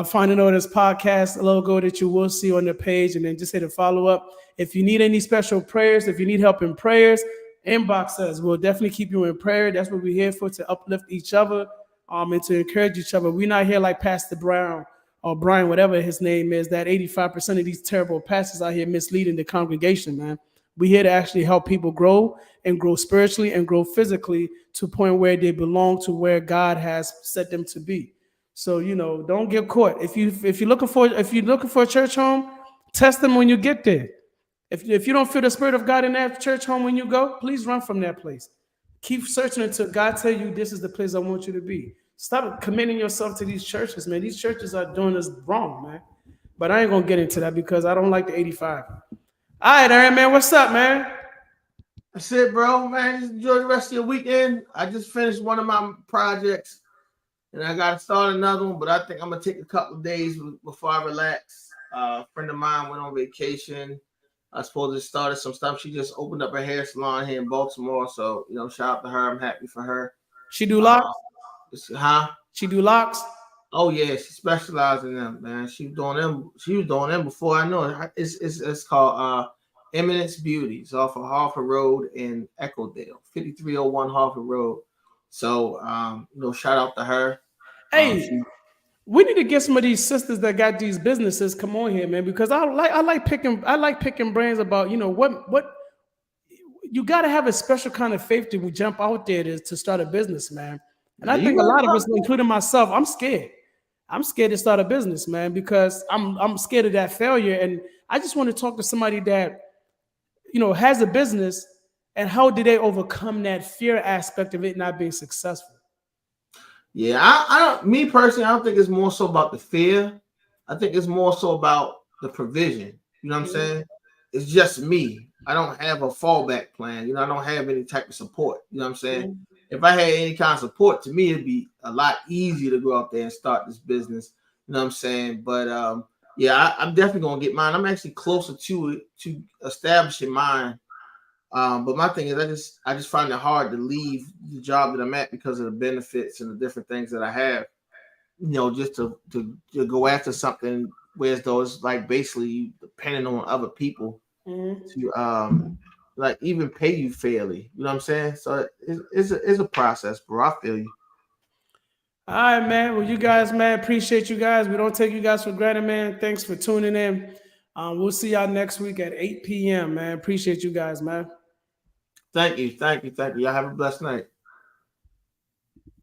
Finding Notice Podcast logo that you will see on the page, and then just hit a follow up. If you need any special prayers, if you need help in prayers, inbox us. We'll definitely keep you in prayer. That's what we're here for, to uplift each other and to encourage each other. We're not here like Pastor Brown or Brian, whatever his name is, that 85% of these terrible pastors out here misleading the congregation, man. We're here to actually help people grow and grow spiritually and grow physically to a point where they belong to where God has set them to be. So don't get caught. If you're looking for a church home, test them when you get there. If you don't feel the spirit of God in that church home when you go, please run from that place. Keep searching until God tell you this is the place I want you to be. Stop committing yourself to these churches, man. These churches are doing us wrong, man. But I ain't gonna get into that because I don't like the 85. All right, Aaron, man. What's up, man? That's it, bro. Man, just enjoy the rest of your weekend. I just finished one of my projects and I got to start another one, but I think I'm going to take a couple of days before I relax. A friend of mine went on vacation. I suppose it started some stuff. She just opened up a hair salon here in Baltimore. So, shout out to her. I'm happy for her. She do Uh, locks. huh? She do locks. Oh yeah, she specialized in them, man. She was doing them. She was doing them before I know it. It's called Eminence Beauty. It's off of Harford Road in Echodale, 5301 Harford Road. So shout out to her. Hey, She we need to get some of these sisters that got these businesses come on here, man, because I like picking brains about what you got to have a special kind of faith to jump out there to start a business, man. And Now I you think a right lot of about us, including myself, I'm scared. I'm scared to start a business, man, because I'm scared of that failure. And I just want to talk to somebody that, has a business, and how did they overcome that fear aspect of it not being successful? Yeah, I don't. Me personally, I don't think it's more so about the fear. I think it's more so about the provision. You know what I'm Mhm, saying? It's just me. I don't have a fallback plan. I don't have any type of support. You know what I'm saying? mhm. If I had any kind of support, to me it'd be a lot easier to go out there and start this business. You know what I'm saying? But yeah, I'm definitely gonna get mine. I'm actually closer to it, to establishing mine. But my thing is, I just find it hard to leave the job that I'm at because of the benefits and the different things that I have. Just to go after something, whereas though it's like basically depending on other people Mhm. to like even pay you fairly. You know what I'm saying? So it's a process, bro. I feel you. All right, man. Well, you guys, man, appreciate you guys. We don't take you guys for granted, man. Thanks for tuning in. We'll see y'all next week at 8 p.m., man. Appreciate you guys, man. Thank you, thank you, thank you. Y'all have a blessed night.